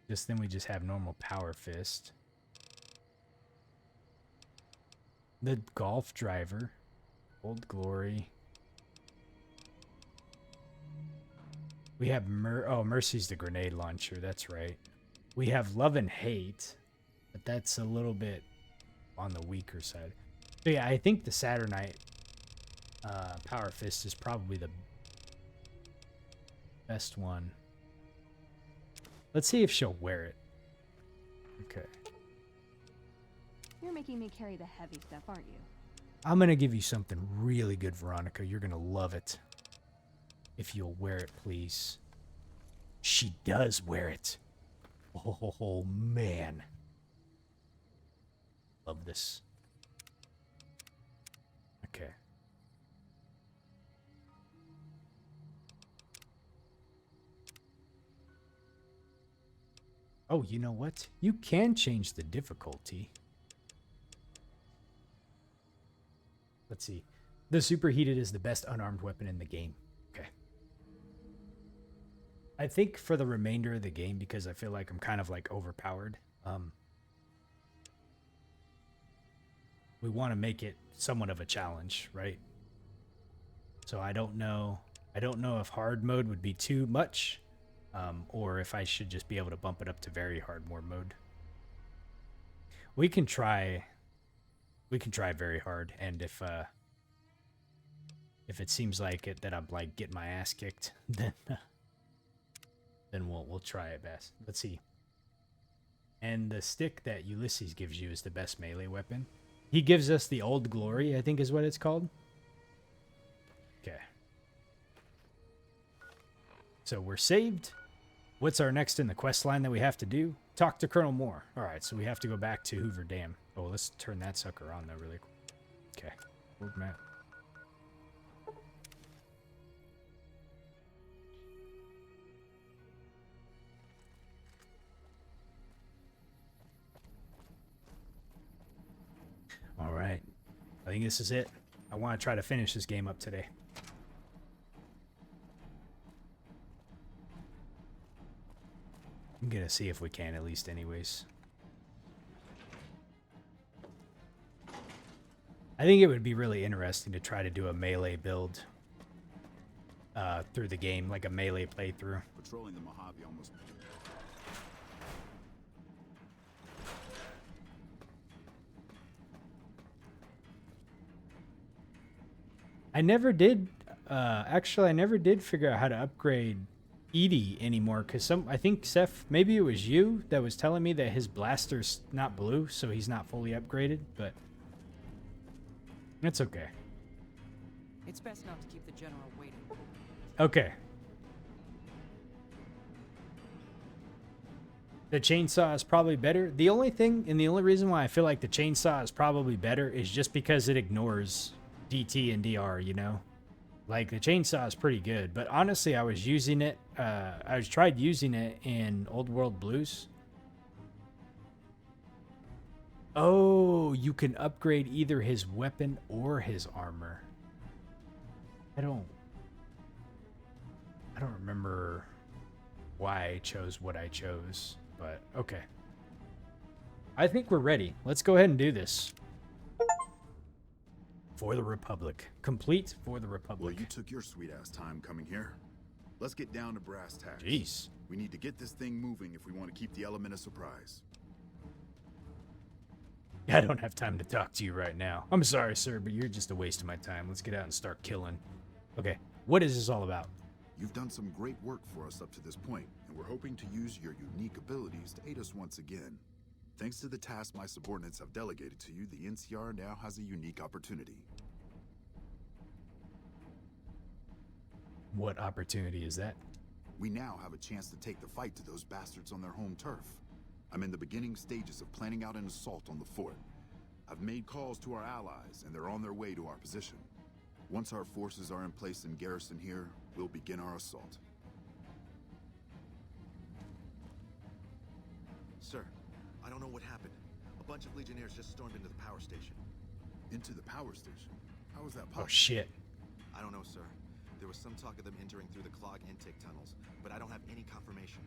Then we just have normal Power Fist. The Golf Driver. Old Glory. We have Mercy's the grenade launcher. That's right. We have Love and Hate, but that's a little bit on the weaker side. So yeah, I think the Saturnite Power Fist is probably the best one. Let's see if she'll wear it. Okay. You're making me carry the heavy stuff, aren't you? I'm going to give you something really good, Veronica. You're going to love it. If you'll wear it, please. She does wear it. Oh, man. Love this. Okay. Oh, you know what? You can change the difficulty. Let's see. The Superheated is the best unarmed weapon in the game. Okay. I think for the remainder of the game, because I feel like I'm kind of like overpowered, we want to make it somewhat of a challenge, right? So I don't know if hard mode would be too much, or if I should just be able to bump it up to very hard mode. We can try very hard, and if it seems like it that I'm like getting my ass kicked, then we'll try it best. Let's see. And the stick that Ulysses gives you is the best melee weapon. He gives us the Old Glory, I think is what it's called. Okay. So we're saved. What's our next in the quest line that we have to do? Talk to Colonel Moore. All right, so we have to go back to Hoover Dam. Oh, let's turn that sucker on though really quick. Okay. World map. All right. I think this is it. I want to try to finish this game up today. I'm going to see if we can at least anyways. I think it would be really interesting to try to do a melee build through the game, like a melee playthrough. Patrolling the Mojave almost. I never did, actually I never did figure out how to upgrade Edie anymore, because I think, Seth, maybe it was you that was telling me that his blaster's not blue, so he's not fully upgraded, but it's okay. It's best not to keep the general waiting. Okay. The chainsaw is probably better. The only thing, and the only reason why I feel like the chainsaw is probably better is just because it ignores DT and DR, you know? Like, the chainsaw is pretty good, but honestly, I was using it, tried using it in Old World Blues. Oh, you can upgrade either his weapon or his armor. I don't remember why I chose what I chose, but okay. I think we're ready. Let's go ahead and do this. For the Republic. Complete for the Republic. Well, you took your sweet-ass time coming here. Let's get down to brass tacks. Jeez. We need to get this thing moving if we want to keep the element of surprise. I don't have time to talk to you right now. I'm sorry, sir, but you're just a waste of my time. Let's get out and start killing. Okay, what is this all about? You've done some great work for us up to this point, and we're hoping to use your unique abilities to aid us once again. Thanks to the task my subordinates have delegated to you, the NCR now has a unique opportunity. What opportunity is that? We now have a chance to take the fight to those bastards on their home turf. I'm in the beginning stages of planning out an assault on the fort. I've made calls to our allies, and they're on their way to our position. Once our forces are in place in garrison here, we'll begin our assault. Sir, I don't know what happened. A bunch of Legionnaires just stormed into the power station. Into the power station? How is that Oh, possible? shit. I don't know, sir. There was some talk of them entering through the clog intake tunnels, but I don't have any confirmation.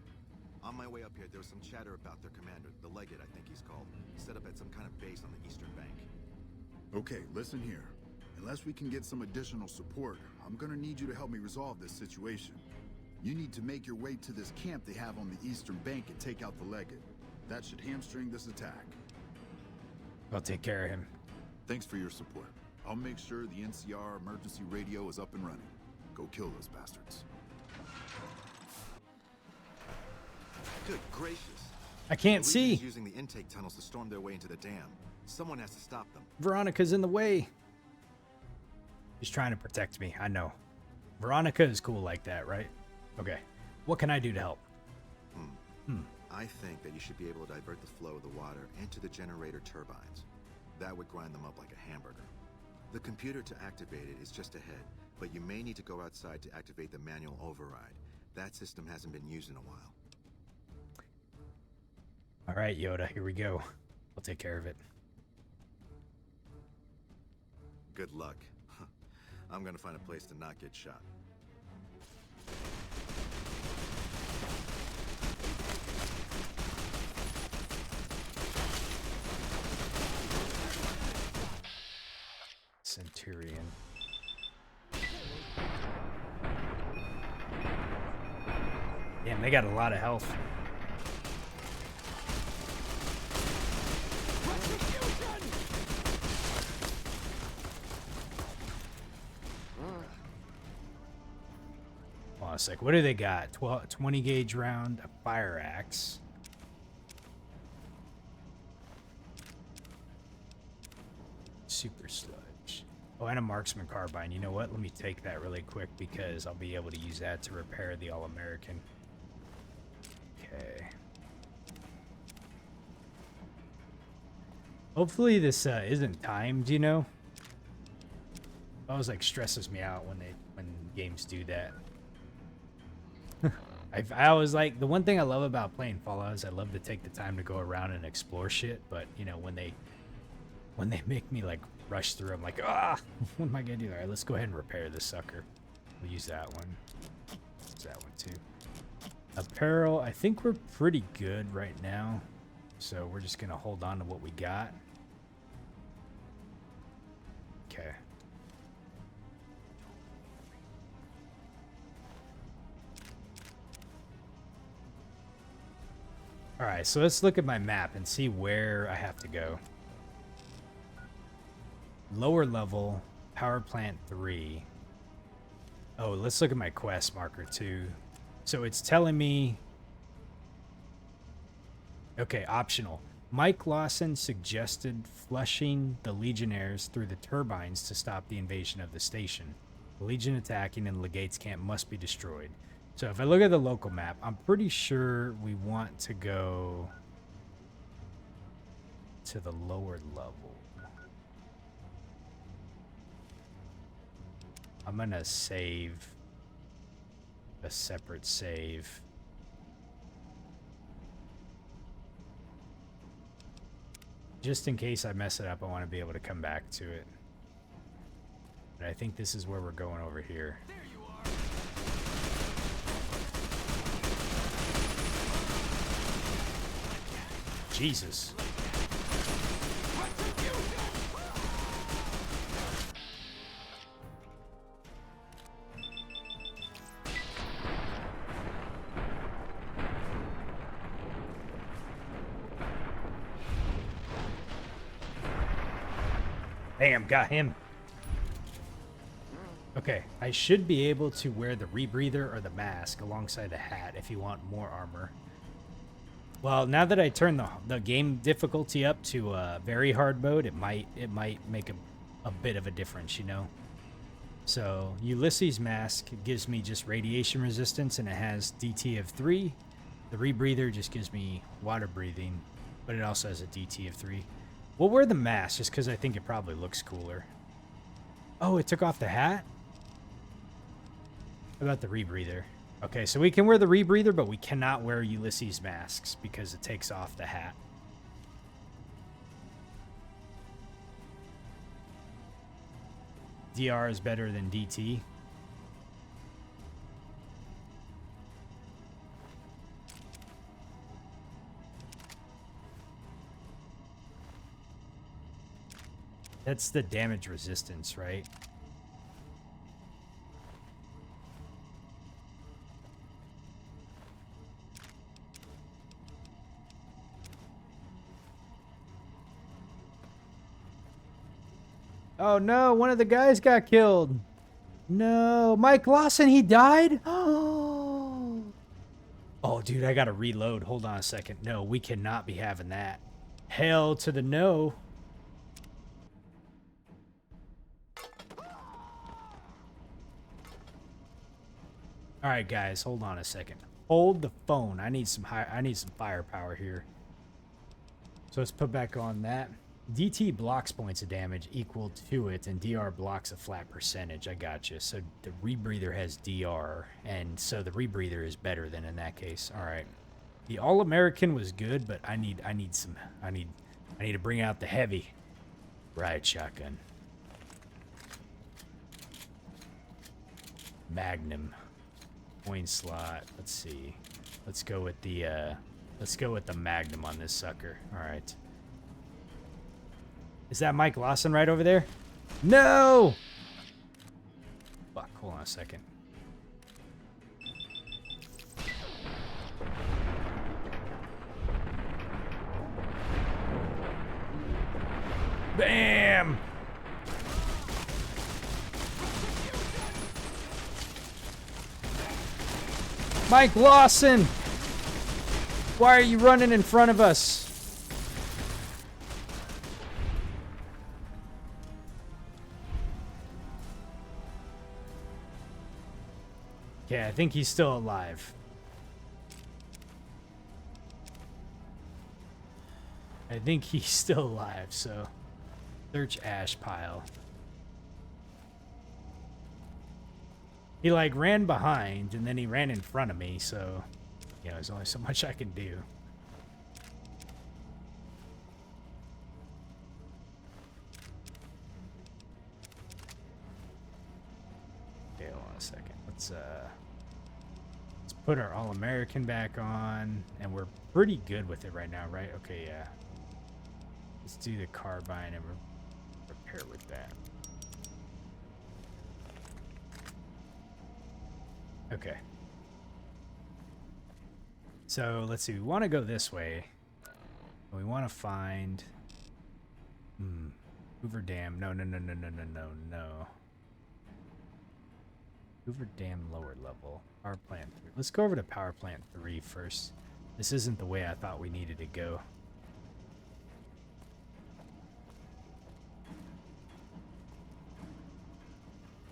On my way up here, there was some chatter about their commander, the Legate, I think he's called, set up at some kind of base on the eastern bank. Okay, listen here. Unless we can get some additional support, I'm gonna need you to help me resolve this situation. You need to make your way to this camp they have on the eastern bank and take out the Legate. That should hamstring this attack. I'll take care of him. Thanks for your support. I'll make sure the NCR emergency radio is up and running. Go kill those bastards. Good gracious. I can't The see. Legion's using the intake tunnels to storm their way into the dam. Someone has to stop them. Veronica's in the way. She's trying to protect me. I know. Veronica is cool like that, right? Okay. What can I do to help? I think that you should be able to divert the flow of the water into the generator turbines. That would grind them up like a hamburger. The computer to activate it is just ahead, but you may need to go outside to activate the manual override. That system hasn't been used in a while. All right, Yoda, here we go. I'll take care of it. Good luck. I'm gonna find a place to not get shot. Centurion. Damn, they got a lot of health. Hold on a sec. What do they got? 20 gauge round, a fire axe. Super sludge. Oh, and a marksman carbine. You know what? Let me take that really quick because I'll be able to use that to repair the All-American. Okay. Hopefully this isn't timed, you know? It always like stresses me out when games do that. I always like, the one thing I love about playing Fallout is I love to take the time to go around and explore shit, but you know, when they make me like rush through, I'm like, ah, what am I gonna do? All right, let's go ahead and repair this sucker. We'll use that one. Use that one too. Apparel, I think we're pretty good right now, so we're just gonna hold on to what we got. Okay. All right, so let's look at my map and see where I have to go. Lower level, power plant 3. Oh, let's look at my quest marker too. So it's telling me, okay, optional. Mike Lawson suggested flushing the Legionnaires through the turbines to stop the invasion of the station. The Legion attacking in the Legate's camp must be destroyed. So if I look at the local map, I'm pretty sure we want to go to the lower level. I'm gonna save a separate save. Just in case I mess it up, I want to be able to come back to it. But I think this is where we're going over here. Jesus. Bam, got him. Okay, I should be able to wear the rebreather or the mask alongside the hat if you want more armor. Well, now that I turn the game difficulty up to very hard mode, it might make a bit of a difference, you know. So Ulysses mask gives me just radiation resistance, and it has DT of 3. The rebreather just gives me water breathing, but it also has a DT of 3. We'll wear the mask just because I think it probably looks cooler. Oh, it took off the hat? How about the rebreather? Okay, so we can wear the rebreather, but we cannot wear Ulysses masks because it takes off the hat. DR is better than DT. That's the damage resistance, right? Oh no, one of the guys got killed. No, Mike Lawson, he died? Oh, dude, I gotta reload. Hold on a second. No, we cannot be having that. Hell to the no. All right, guys, hold on a second. Hold the phone. I need some firepower here. So let's put back on that. DT blocks points of damage equal to it, and DR blocks a flat percentage. I gotcha. So the rebreather has DR, and so the rebreather is better than in that case. All right. The All-American was good, but I need to bring out the heavy riot shotgun. Magnum. Coin slot. Let's see. Let's go with the Magnum on this sucker. All right. Is that Mike Lawson right over there? No! Fuck, hold on a second. Bam! Mike Lawson! Why are you running in front of us? Okay, I think he's still alive. I think he's still alive, so search ash pile. He like ran behind and then he ran in front of me, so you know, there's only so much I can do. Okay, hold on a second. Let's put our All-American back on, and we're pretty good with it right now, right? Okay, yeah. Let's do the carbine and repair with that. Okay. So let's see. We want to go this way. We want to find Hoover Dam. No. Hoover Dam lower level. Power plant 3. Let's go over to power plant 3 first. This isn't the way I thought we needed to go.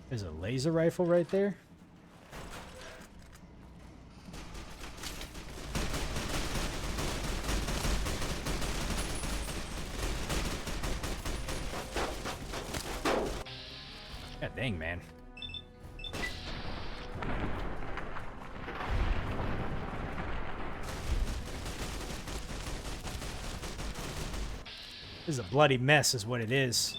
There's a laser rifle right there. God dang, man. This is a bloody mess is what it is.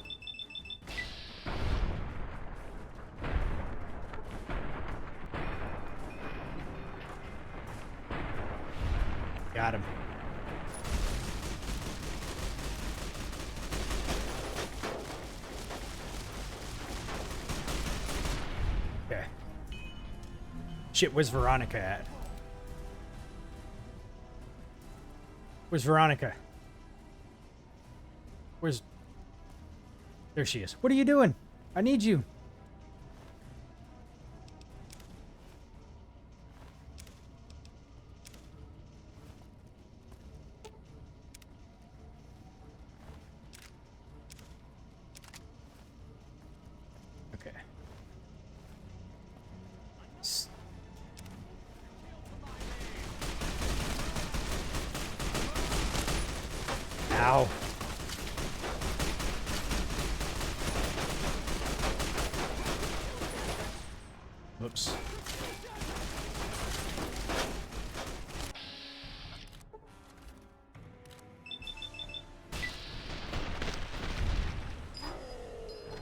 Got him. Okay. Shit, where's Veronica at? Where's Veronica? Where's... There she is. What are you doing? I need you. Okay. Ow. Whoops.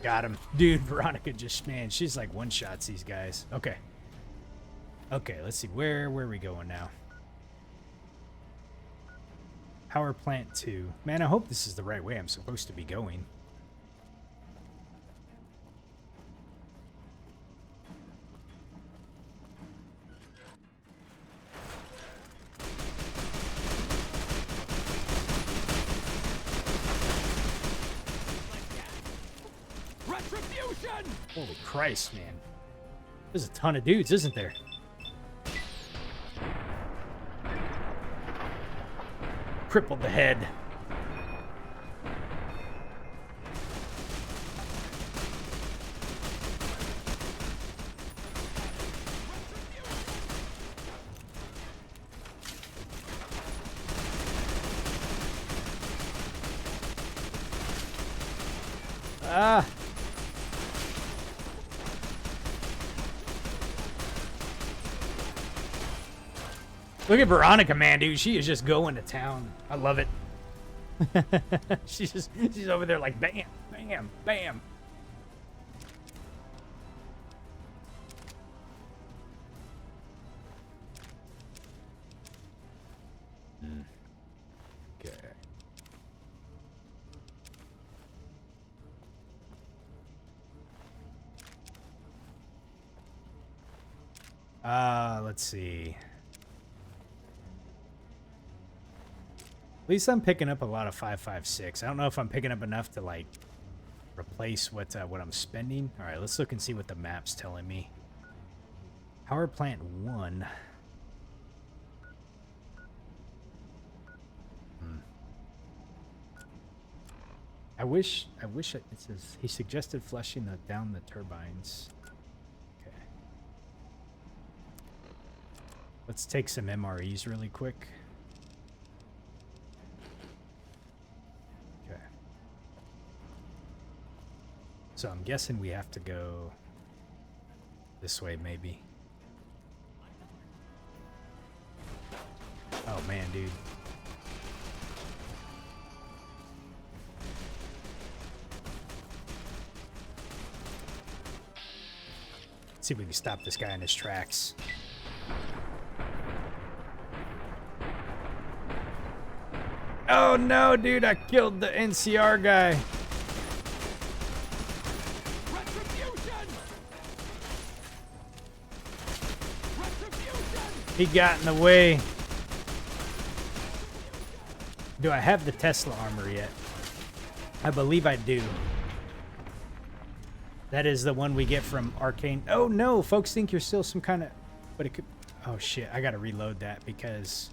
Got him. Dude, Veronica just, man, she's like one-shots these guys. Okay. Okay, let's see. Where are we going now? Power plant 2. Man, I hope this is the right way I'm supposed to be going. Holy Christ, man. There's a ton of dudes, isn't there? Crippled the head. Ah! Look at Veronica, man, dude. She is just going to town. I love it. she's over there like bam, bam, bam. Okay. Let's see. At least I'm picking up a lot of 5.56. I don't know if I'm picking up enough to like replace what I'm spending. All right, let's look and see what the map's telling me. Power plant 1. I wish it says he suggested flushing down the turbines. Okay. Let's take some MREs really quick. So I'm guessing we have to go this way, maybe. Oh, man, dude. Let's see if we can stop this guy in his tracks. Oh, no, dude. I killed the NCR guy. He got in the way. Do I have the Tesla armor yet? I believe I do. That is the one we get from Arcane. Oh no, folks think you're still some kind of... But it could... Oh shit, I gotta reload that because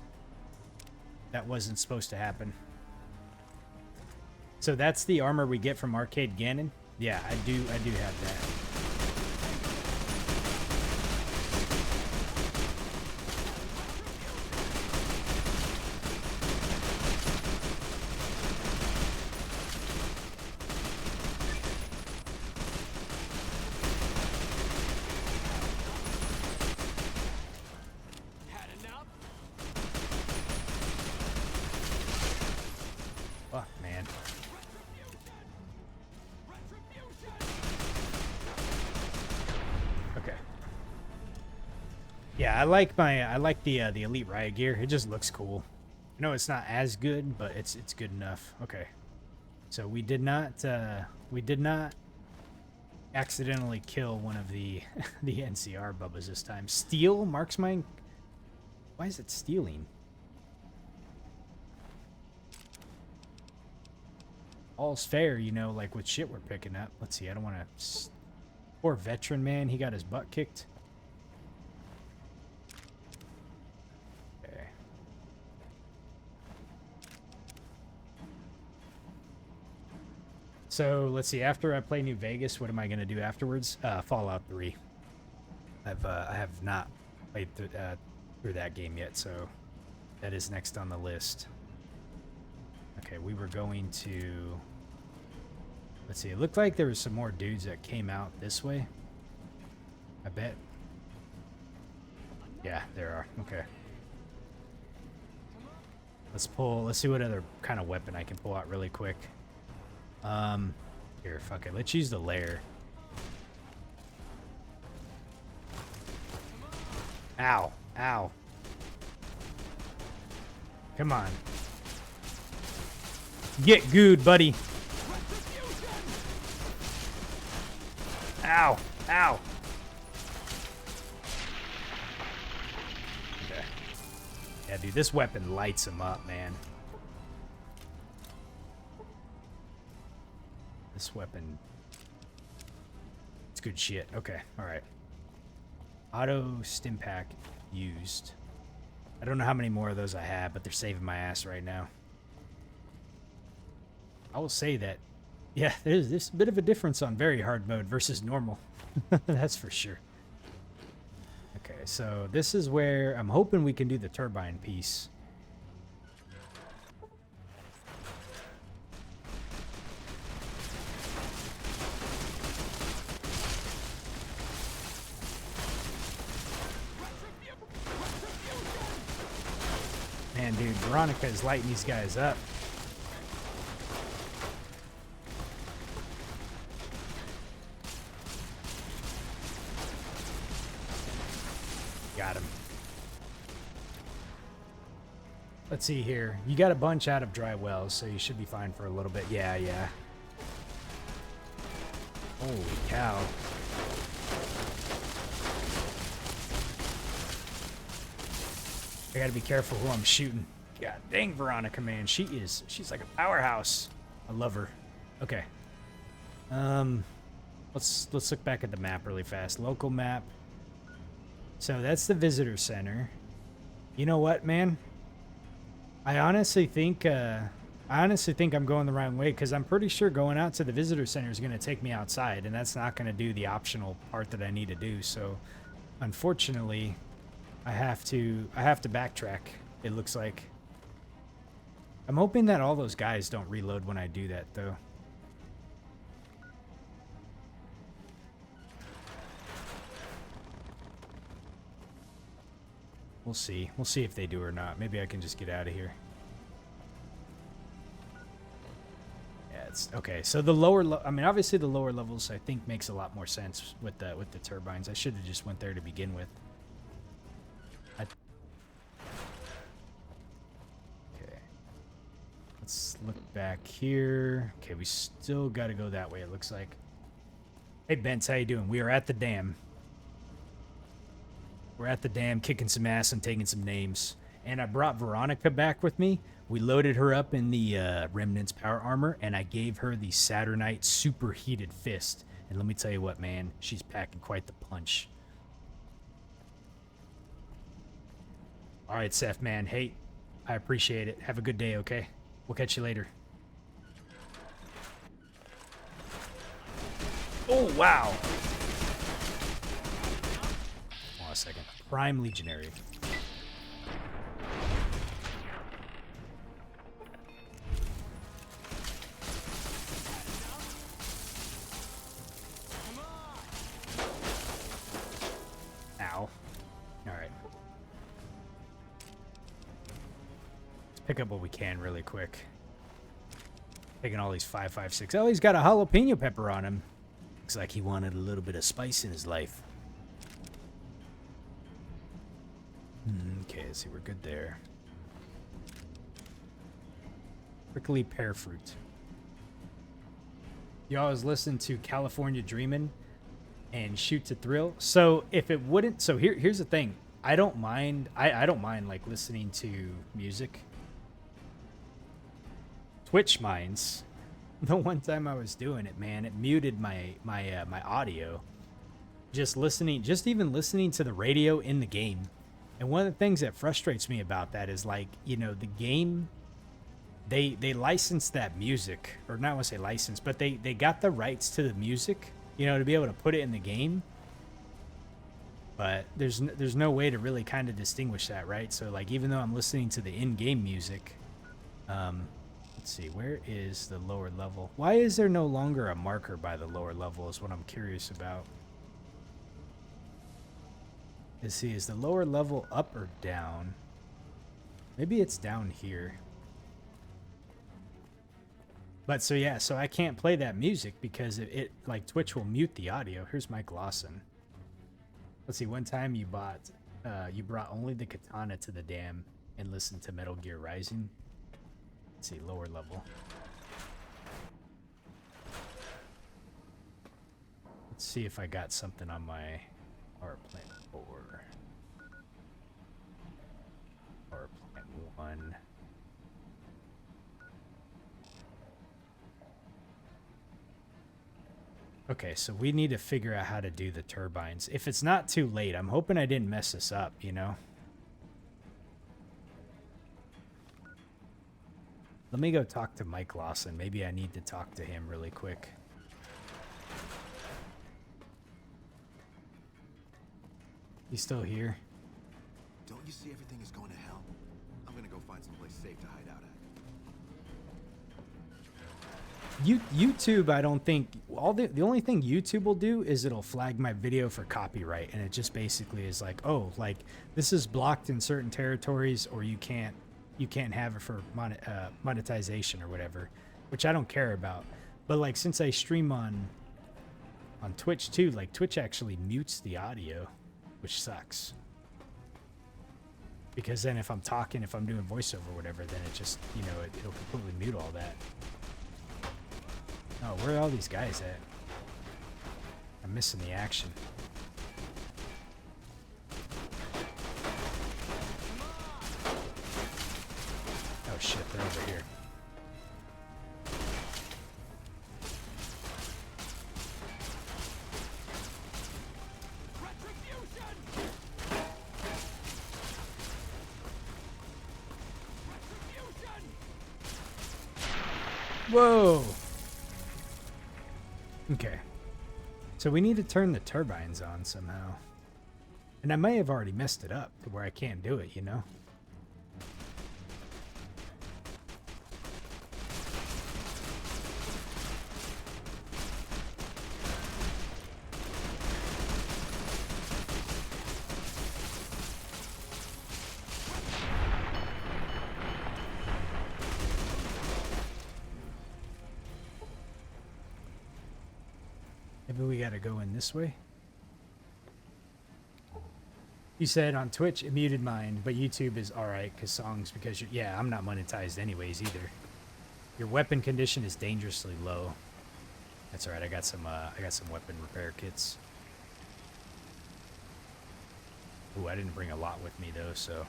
that wasn't supposed to happen. So that's the armor we get from Arcade Gannon? Yeah, I do have that. Yeah, I like the elite riot gear. It just looks cool. I know it's not as good, but it's good enough. Okay. So we did not accidentally kill one of the the NCR bubbas this time. Steal marks mine. Why is it stealing? All's fair, you know, like with shit we're picking up. Let's see, I don't want to... Poor veteran man, he got his butt kicked. Okay. So, let's see, after I play New Vegas, what am I going to do afterwards? Fallout 3. I have not played through that game yet, so that is next on the list. Okay, we were going to... Let's see, it looked like there was some more dudes that came out this way. I bet. Yeah, there are. Okay. Let's see what other kind of weapon I can pull out really quick. Here, fuck it. Let's use the lair. Ow. Ow. Come on. Get good, buddy. Ow. Ow. Okay. Yeah, dude, this weapon lights him up, man. This weapon... It's good shit. Okay, alright. Auto stim pack used. I don't know how many more of those I have, but they're saving my ass right now. I will say that, yeah, there's a bit of a difference on very hard mode versus normal. That's for sure. Okay, so this is where I'm hoping we can do the turbine piece. Man, dude, Veronica is lighting these guys up. Got him. Let's see here. You got a bunch out of dry wells, so you should be fine for a little bit. Yeah, yeah. Holy cow. I gotta be careful who I'm shooting. God dang, Veronica, man. She's like a powerhouse. I love her. Okay. Let's look back at the map really fast. Local map. So that's the visitor center. You know what, man? I honestly think I'm going the wrong way, because I'm pretty sure going out to the visitor center is going to take me outside, and that's not going to do the optional part that I need to do. So, unfortunately, I have to backtrack. It looks like. I'm hoping that all those guys don't reload when I do that, though. We'll see. We'll see if they do or not. Maybe I can just get out of here. Yeah, it's okay. So the I mean, obviously the lower levels I think makes a lot more sense with the turbines. I should have just went there to begin with. Okay. Let's look back here. Okay, we still got to go that way, it looks like. Hey, Bents, how you doing? We are at the dam. We're at the dam kicking some ass and taking some names. And I brought Veronica back with me. We loaded her up in the Remnant's power armor, and I gave her the Saturnite superheated fist. And let me tell you what, man, she's packing quite the punch. All right, Seth, man. Hey, I appreciate it. Have a good day, okay? We'll catch you later. Oh, wow. Hold on a second. Prime Legionary. Ow. Alright. Let's pick up what we can really quick. Taking all these 5.56. Oh, he's got a jalapeno pepper on him. Looks like he wanted a little bit of spice in his life. Okay, let's see, we're good there. Prickly pear fruit. You always listen to California Dreamin' and Shoot to Thrill. So if it wouldn't, so here's the thing. I don't mind. I don't mind like listening to music. Twitch minds. The one time I was doing it, man, it muted my audio. Just even listening to the radio in the game. And one of the things that frustrates me about that is like, you know, the game, they licensed that music, or not want to say license, but they got the rights to the music, you know, to be able to put it in the game. But there's no way to really kind of distinguish that, right? So like, even though I'm listening to the in-game music, let's see, where is the lower level? Why is there no longer a marker by the lower level is what I'm curious about. Let's see, is the lower level up or down? Maybe it's down here. But so yeah, so I can't play that music because it like Twitch will mute the audio. Here's Mike Lawson. Let's see, one time you brought only the katana to the dam and listened to Metal Gear Rising. Let's see, lower level. Let's see if I got something on my power plant 4. Power plant 1. Okay, so we need to figure out how to do the turbines. If it's not too late, I'm hoping I didn't mess this up, you know? Let me go talk to Mike Lawson. Maybe I need to talk to him really quick. He's still here? Don't you see everything is going to hell? I'm gonna go find someplace safe to hide out at. YouTube, I don't think the only thing YouTube will do is it'll flag my video for copyright, and it just basically is like, oh, like this is blocked in certain territories, or you can't have it for monetization or whatever, which I don't care about. But like, since I stream on Twitch too, like Twitch actually mutes the audio, which sucks. Because then if I'm talking, if I'm doing voiceover or whatever, then it just, you know, it'll completely mute all that. Oh, where are all these guys at? I'm missing the action. Oh shit, they're over here. Whoa! Okay. So we need to turn the turbines on somehow. And I may have already messed it up to where I can't do it, you know? Maybe we gotta go in this way. You said on Twitch it muted mine, but YouTube is alright because yeah, I'm not monetized anyways either. Your weapon condition is dangerously low. That's alright. I got some weapon repair kits. Ooh, I didn't bring a lot with me though, so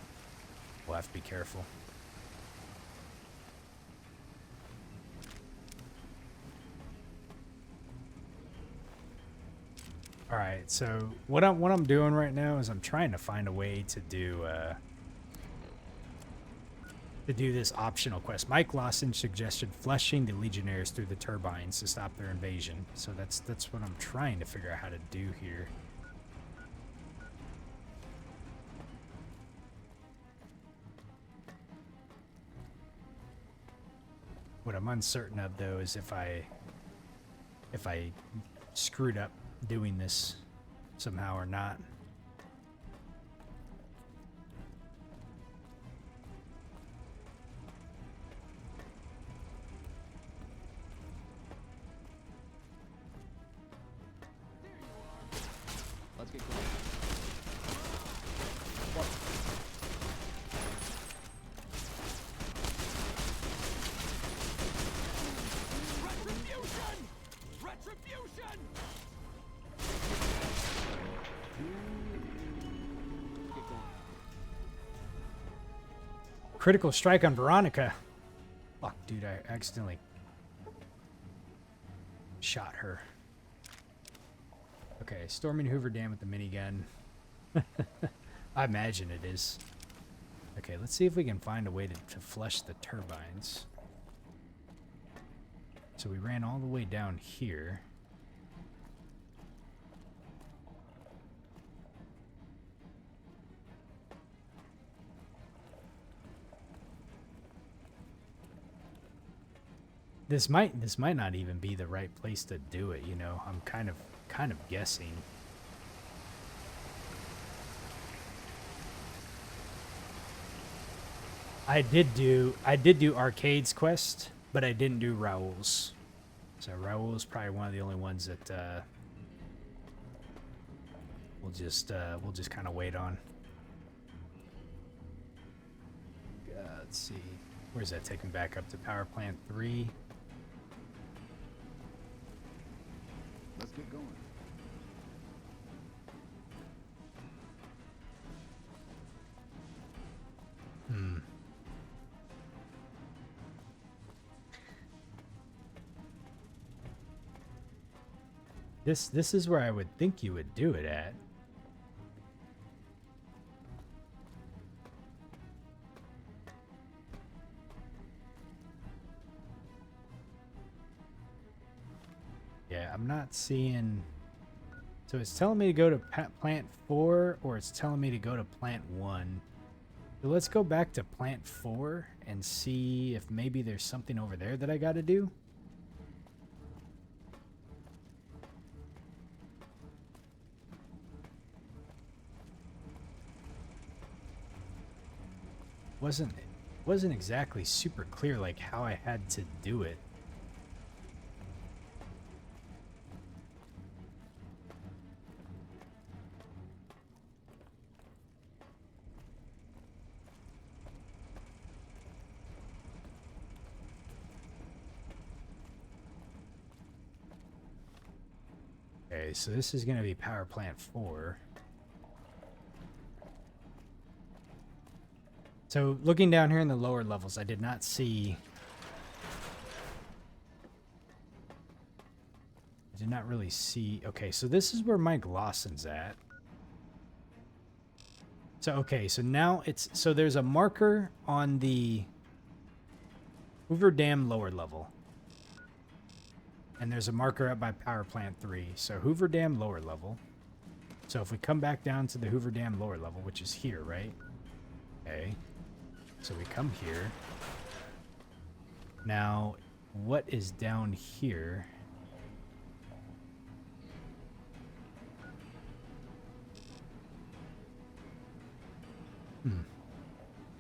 we'll have to be careful. All right, so what I'm doing right now is I'm trying to find a way to do this optional quest. Mike Lawson suggested flushing the Legionnaires through the turbines to stop their invasion. So that's what I'm trying to figure out how to do here. What I'm uncertain of though is if I screwed up doing this somehow or not. Let's get going. Critical strike on Veronica. Fuck, dude, I accidentally shot her. Okay, storming Hoover Dam with the minigun. I imagine it is. Okay, let's see if we can find a way to flush the turbines. So we ran all the way down here. This might not even be the right place to do it, you know. I'm kind of guessing. I did do Arcade's quest, but I didn't do Raoul's. So Raoul's probably one of the only ones that we'll just kind of wait on. Let's see. Where's that taking back up to Power Plant 3? Let's get going. This is where I would think you would do it at. Yeah, I'm not seeing... So it's telling me to go to Plant 4, or it's telling me to go to Plant 1. So let's go back to Plant 4 and see if maybe there's something over there that I gotta do. Wasn't exactly super clear like how I had to do it. Okay, so this is going to be Power Plant 4. So, looking down here in the lower levels, I did not see... I did not really see... Okay, so this is where Mike Lawson's at. So, okay, so now it's... So, there's a marker on the Hoover Dam lower level. And there's a marker up by Power Plant 3. So, Hoover Dam lower level. So, if we come back down to the Hoover Dam lower level, which is here, right? Okay. So we come here. Now, what is down here?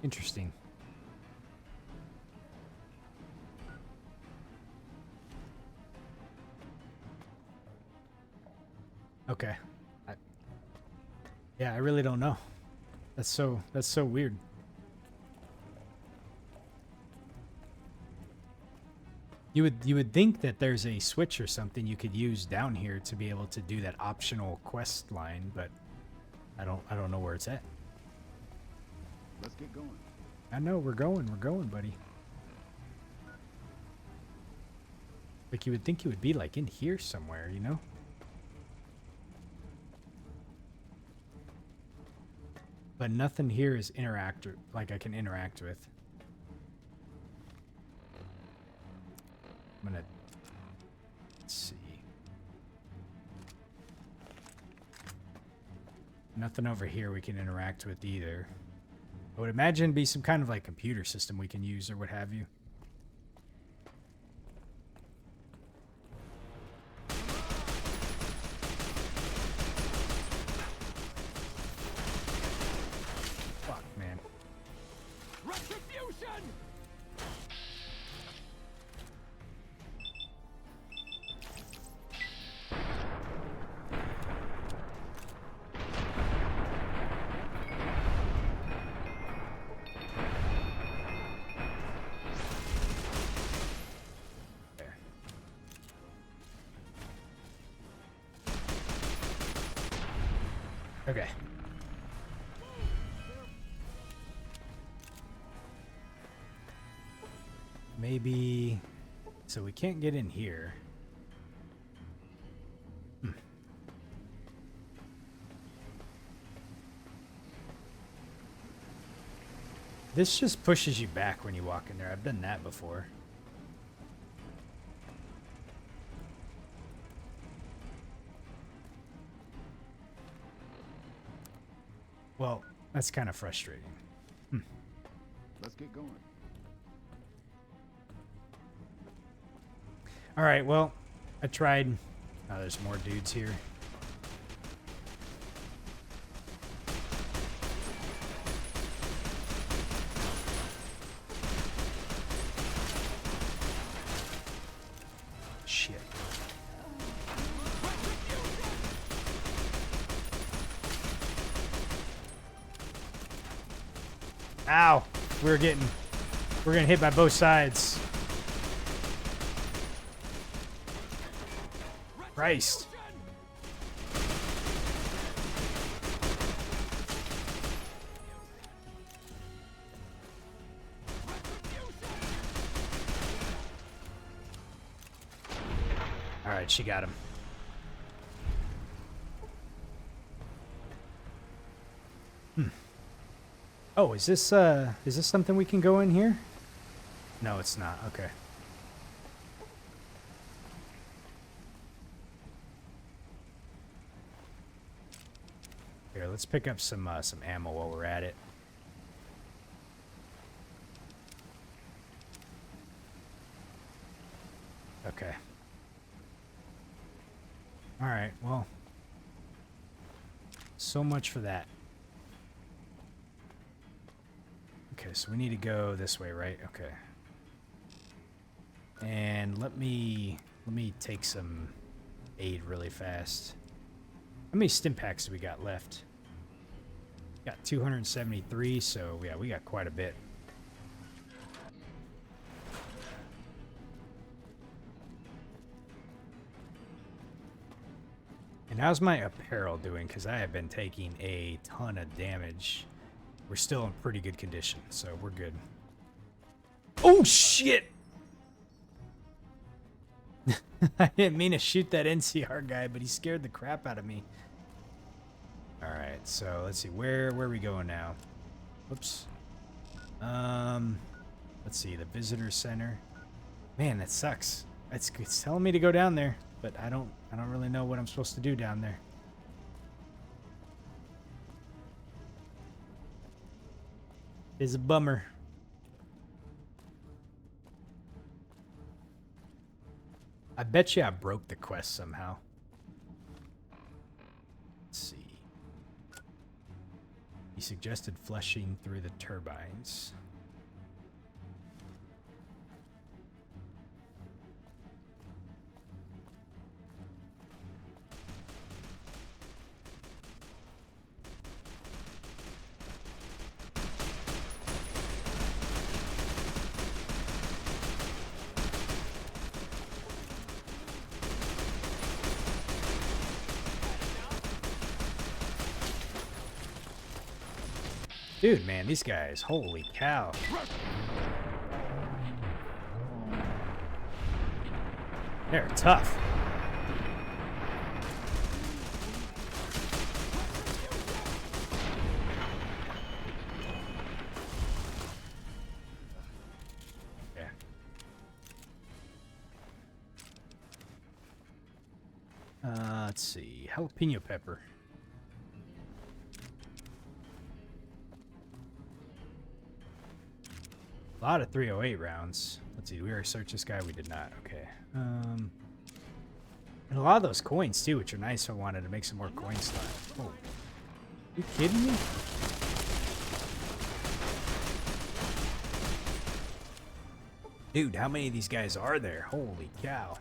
Interesting. Okay. Yeah, I really don't know. That's so weird. You would think that there's a switch or something you could use down here to be able to do that optional quest line, but I don't know where it's at. Let's get going. I know we're going, buddy. Like you would think you would be like in here somewhere, you know? But nothing here is like I can interact with. I'm gonna... Let's see. Nothing over here we can interact with either. I would imagine it'd be some kind of like computer system we can use or what have you. Fuck, man. Retribution! Okay. maybe... So we can't get in here. This just pushes you back when you walk in there. I've done that before. Well, that's kind of frustrating. Let's get going. All right, well, I tried. Oh, there's more dudes here. Shit. Ow! We're getting hit by both sides. Christ. All right, she got him. Oh, is this something we can go in here? No, it's not. Okay. Here, let's pick up some ammo while we're at it. Okay. All right. Well, so much for that. Okay, so we need to go this way, right? Okay. And let me take some aid really fast. How many stim packs do we got left? Got 273, so yeah, we got quite a bit. And how's my apparel doing? Because I have been taking a ton of damage. We're still in pretty good condition, so we're good. Oh, shit! I didn't mean to shoot that NCR guy, but he scared the crap out of me. Alright, so let's see. Where are we going now? Whoops. Let's see. The visitor center. Man, that sucks. It's telling me to go down there, but I don't really know what I'm supposed to do down there. It's a bummer. I bet you I broke the quest somehow. Let's see. He suggested flushing through the turbines. Dude, man, these guys, holy cow. They're tough. Yeah. Let's see. Jalapeno pepper. A lot of 308 rounds. Let's see, we already searched this guy. We did not. Okay. And a lot of those coins too, which are nice. So I wanted to make some more coin stuff. Oh, you kidding me? Dude, how many of these guys are there? Holy cow.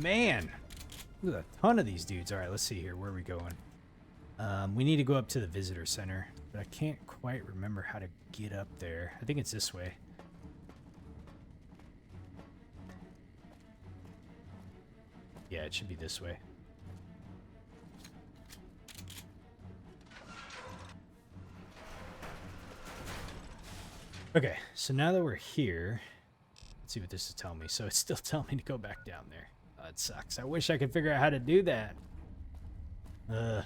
man. There's a ton of these dudes. All right, let's see here. Where are we going? We need to go up to the visitor center, but I can't quite remember how to get up there. I think it's this way. Yeah, it should be this way. Okay, so now that we're here, let's see what this is telling me. So it's still telling me to go back down there. Oh, it sucks. I wish I could figure out how to do that. Ugh.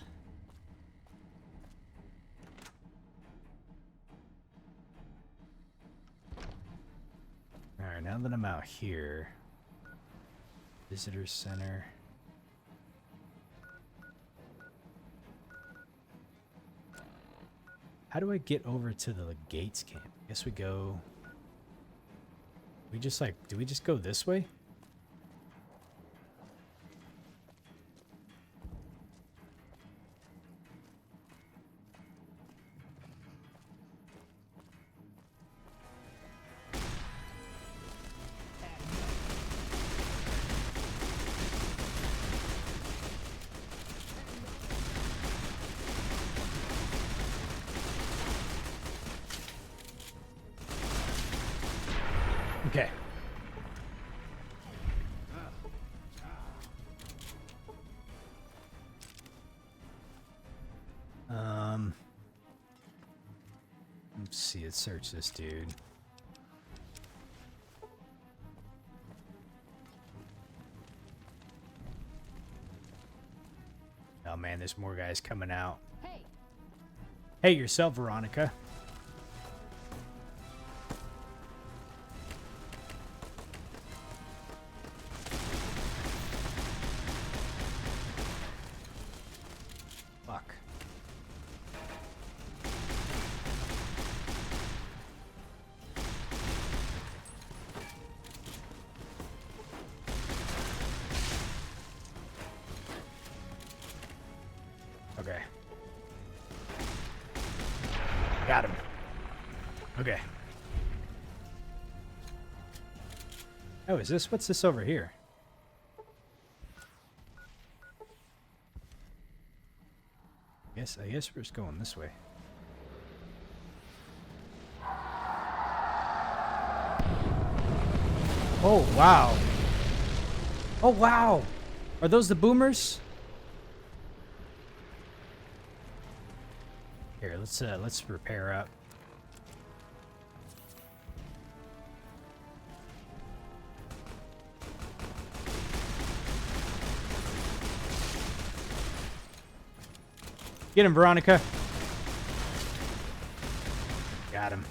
Alright, now that I'm out here, visitor center. How do I get over to the Gates camp? I guess we go... We just like... Do we just go this way? Okay. Let's see, let's search this dude. Oh man, there's more guys coming out. Hey, yourself, Veronica. Fuck. Okay. Got him. Okay. Oh, is this? What's this over here? I guess we're just going this way. Oh, wow. Oh, wow. Are those the boomers? Here, let's repair up. Get him, Veronica. Got him.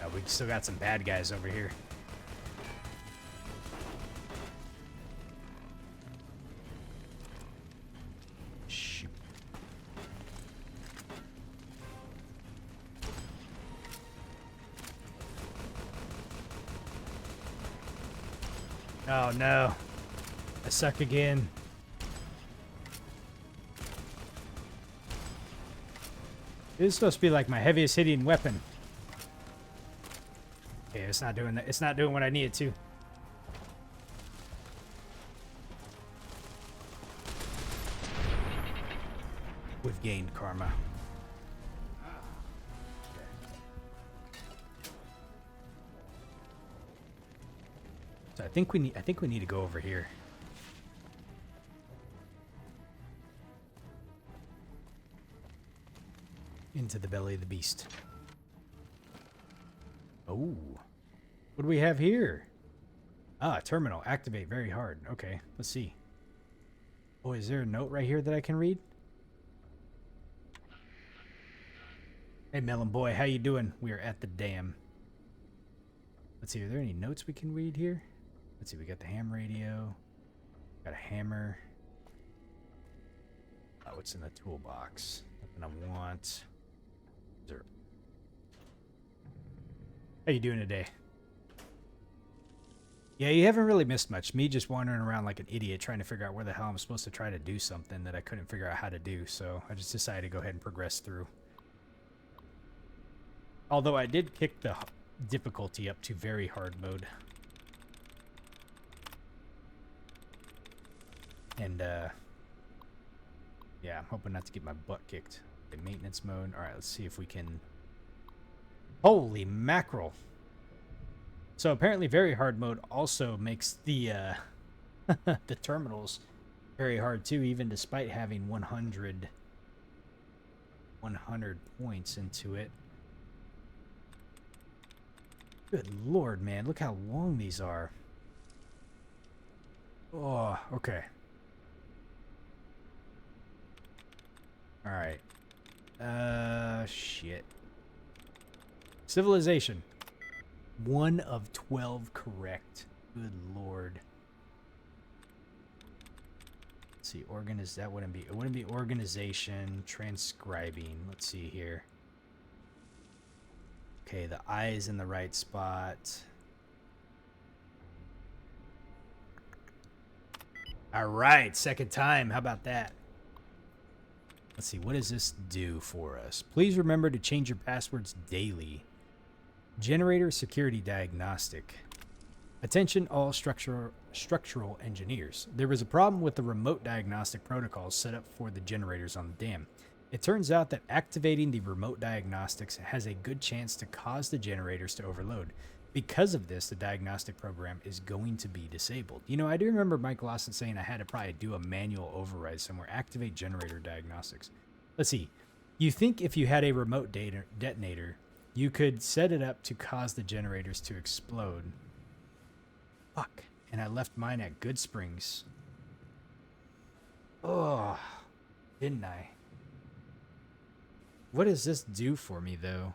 Oh, we still got some bad guys over here. Shoot. Oh no. I suck again. This is supposed to be like my heaviest hitting weapon. Okay, it's not doing that. It's not doing what I need it to. We've gained karma. So I think we need to go over here. Into the belly of the beast. Oh. What do we have here? Ah, terminal. Activate very hard. Okay, let's see. Oh, is there a note right here that I can read? Hey, Melon Boy, how you doing? We are at the dam. Let's see, are there any notes we can read here? Let's see, we got the ham radio. Got a hammer. Oh, what's in the toolbox? Nothing I want. How you doing today? Yeah, you haven't really missed much. Me just wandering around like an idiot trying to figure out where the hell I'm supposed to try to do something that I couldn't figure out how to do, so I just decided to go ahead and progress through. Although I did kick the difficulty up to very hard mode. And, yeah, I'm hoping not to get my butt kicked. The maintenance mode. Alright, let's see if we can... Holy mackerel! So apparently very hard mode also makes the, the terminals very hard too, even despite having 100 points into it. Good lord, man. Look how long these are. Oh, okay. Alright. Shit. Civilization. 1 of 12 correct. Good lord. Let's see, that wouldn't be, it wouldn't be organization, transcribing. Let's see here. Okay, the I is in the right spot. All right, second time. How about that? Let's see, what does this do for us? Please remember to change your passwords daily. Generator security diagnostic. Attention all structural engineers. There was a problem with the remote diagnostic protocols set up for the generators on the dam. It turns out that activating the remote diagnostics has a good chance to cause the generators to overload. Because of this, the diagnostic program is going to be disabled. You know, I do remember Mike Lawson saying I had to probably do a manual override somewhere. Activate generator diagnostics. Let's see. You think if you had a remote detonator, you could set it up to cause the generators to explode. Fuck. And I left mine at Good Springs. Oh, didn't I? What does this do for me, though?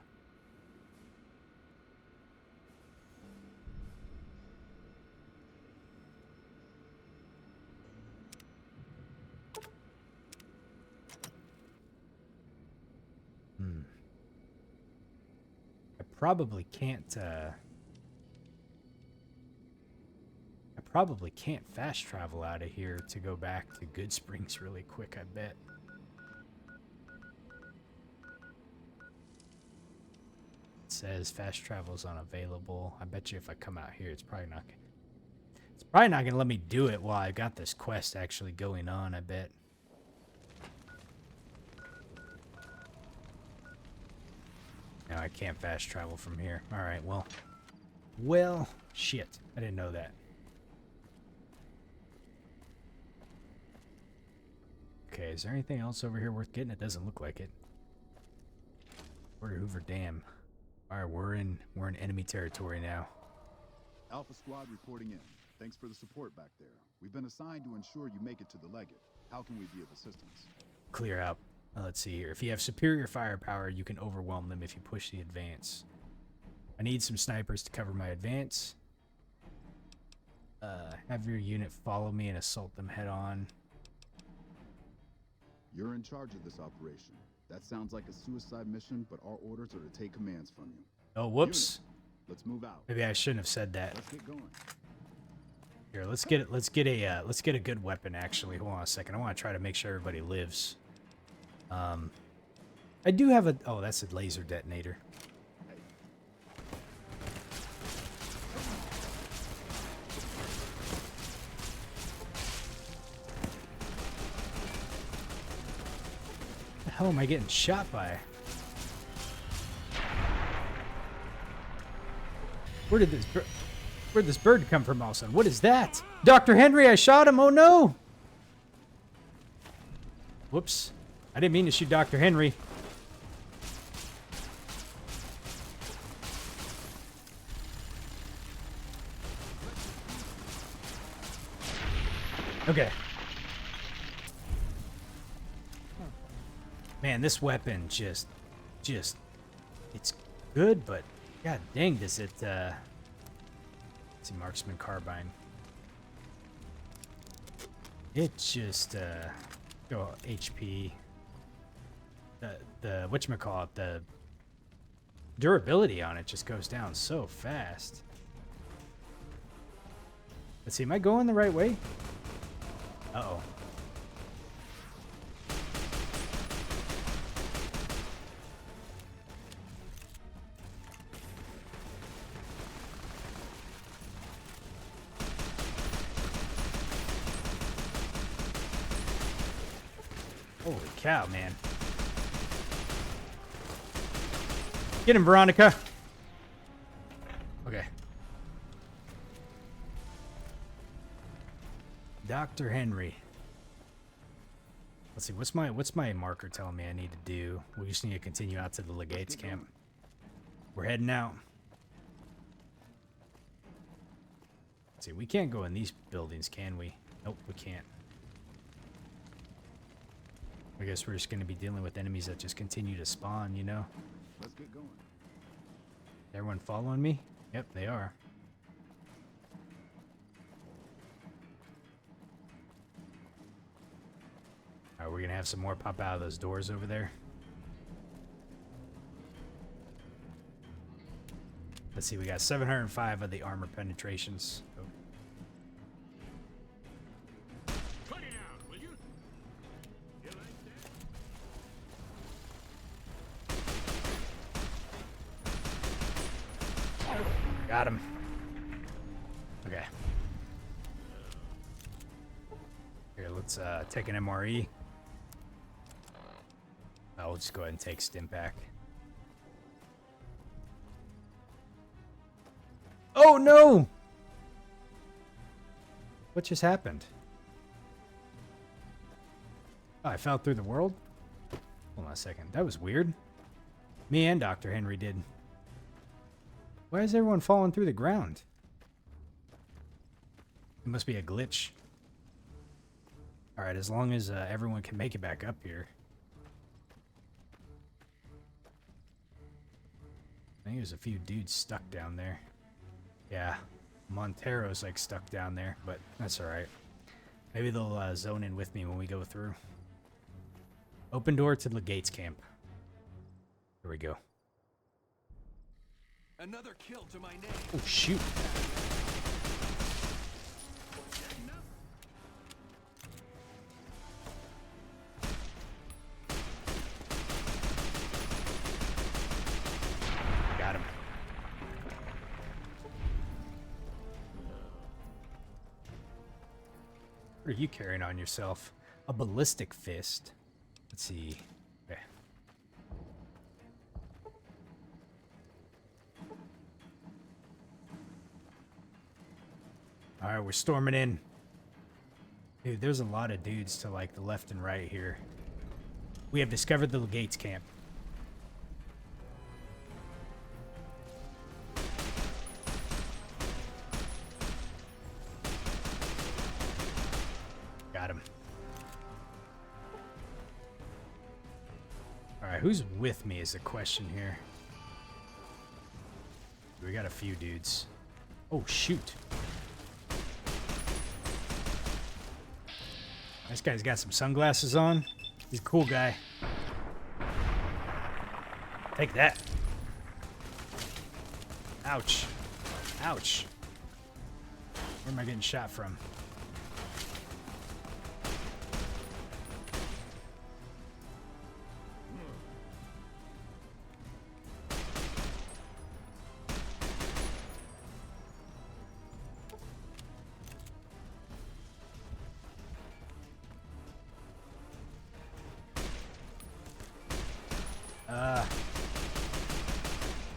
I probably can't, I probably can't fast travel out of here to go back to Good Springs really quick, I bet. It says fast travel is unavailable. I bet you if I come out here, it's probably not gonna let me do it while I got this quest actually going on, I bet. No, I can't fast travel from here. Alright, well, shit. I didn't know that. Okay, is there anything else over here worth getting? It doesn't look like it. Port Hoover Dam. Alright, we're in enemy territory now. Alpha Squad reporting in. Thanks for the support back there. We've been assigned to ensure you make it to the Legate. How can we be of assistance? Clear out. Let's see here. If you have superior firepower, you can overwhelm them if you push the advance. I need some snipers to cover my advance. Have your unit follow me and assault them head on. You're in charge of this operation. That sounds like a suicide mission, but our orders are to take commands from you. Oh, whoops. Unit, let's move out. Maybe I shouldn't have said that. Let's get going. Here, let's get a good weapon actually. Hold on a second. I want to try to make sure everybody lives. I do have a... Oh, that's a laser detonator. The hell am I getting shot by? Where'd this bird come from all of a sudden? What is that? Dr. Henry, I shot him! Oh no! Whoops. I didn't mean to shoot Dr. Henry. Okay. Man, this weapon just, it's good, but god dang, does it, let's see, marksman carbine. It just, go HP. The whatchamacallit, the durability on it just goes down so fast. Let's see, am I going the right way? Uh-oh. Holy cow, man. Get him, Veronica. Okay. Dr. Henry. Let's see, what's my marker telling me I need to do? We just need to continue out to the Legates camp. We're heading out. Let's see, we can't go in these buildings, can we? Nope, we can't. I guess we're just going to be dealing with enemies that just continue to spawn, you know? Let's get going. Everyone following me? Yep, they are. Alright, we're going to have some more pop out of those doors over there. Let's see, we got 705 of the armor penetrations. Oh. Cut it out, will you? You like that? Got him. Okay. Here, let's take an MRE. I'll just go ahead and take stim pack. Oh no! What just happened? Oh, I fell through the world? Hold on a second. That was weird. Me and Dr. Henry did. Why is everyone falling through the ground? It must be a glitch. Alright, as long as everyone can make it back up here. I think there's a few dudes stuck down there. Yeah, Montero's like stuck down there, but that's alright. Maybe they'll zone in with me when we go through. Open door to the Legates camp. Here we go. Another kill to my name. Oh shoot. Got him. What are you carrying on yourself? A ballistic fist. Let's see. Okay. Alright, we're storming in. Dude, there's a lot of dudes to like the left and right here. We have discovered the Legates camp. Got him. Alright, who's with me is the question here. We got a few dudes. Oh, shoot. This guy's got some sunglasses on. He's a cool guy. Take that. Ouch. Ouch. Where am I getting shot from?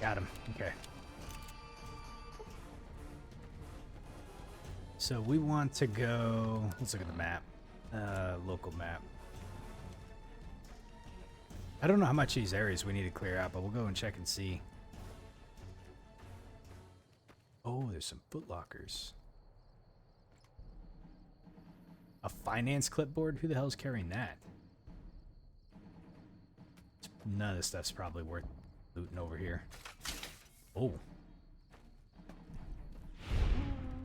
Got him. Okay. So we want to go... Let's look at the map. Local map. I don't know how much of these areas we need to clear out, but we'll go and check and see. Oh, there's some footlockers. A finance clipboard? Who the hell's carrying that? None of this stuff's probably worth looting over here. Oh.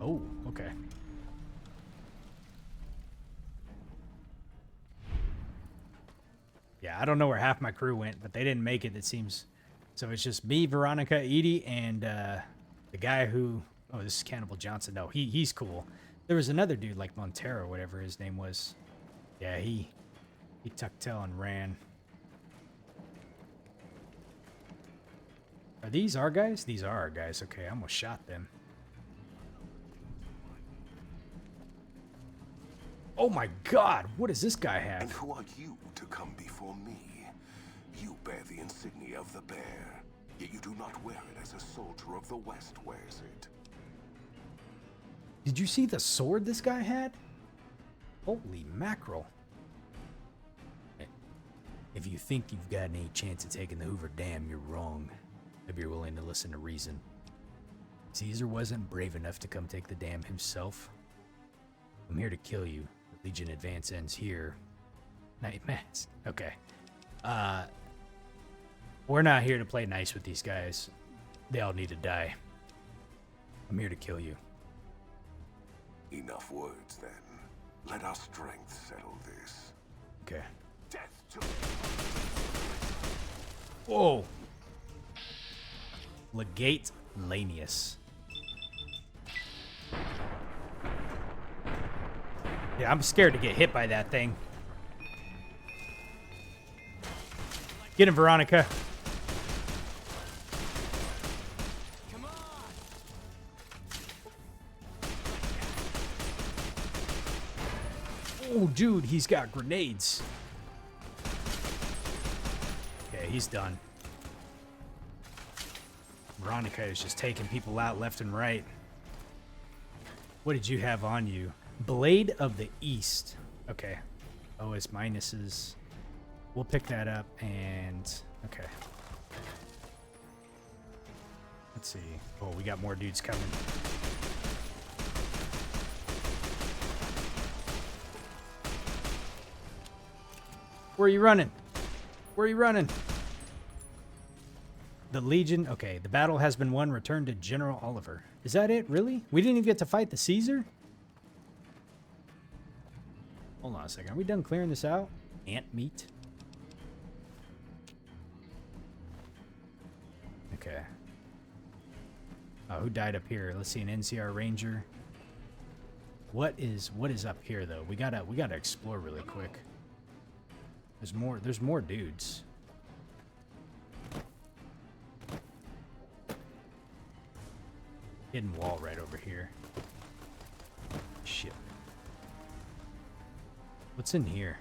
Oh, okay. Yeah, I don't know where half my crew went, but they didn't make it, it seems. So it's just me, Veronica, Edie, and the guy who... Oh, this is Cannibal Johnson. No, he's cool. There was another dude like Montero, whatever his name was. Yeah, he tucked tail and ran. Are these our guys? These are our guys. Okay, I almost shot them. Oh my god, what does this guy And have? who are you to come before me? You bear the insignia of the bear, yet you do not wear it as a soldier of the West wears it. Did you see the sword this guy had? Holy mackerel. If you think you've got any chance of taking the Hoover Dam, you're wrong. If you're willing to listen to reason. Caesar wasn't brave enough to come take the dam himself. I'm here to kill you. The Legion advance ends here. Nightmares. Okay. We're not here to play nice with these guys. They all need to die. I'm here to kill you. Enough words, then. Let our strength settle this. Okay. Death to... Whoa! Legate Lanius. Yeah, I'm scared to get hit by that thing. Get him, Veronica. Come on! Oh, dude, he's got grenades. Okay, he's done. Veronica is just taking people out left and right. What did you have on you? Blade of the East. Okay. OS minuses. We'll pick that up and... Okay. Let's see. Oh, we got more dudes coming. Where are you running? Where are you running? The Legion. Okay, the battle has been won. Return to General Oliver. Is that it? Really? We didn't even get to fight the Caesar? Hold on a second. Are we done clearing this out? Ant meat. Okay. Oh, who died up here? Let's see, an NCR Ranger. What is up here though? We gotta explore really quick. There's more dudes. Hidden wall right over here. Shit. What's in here?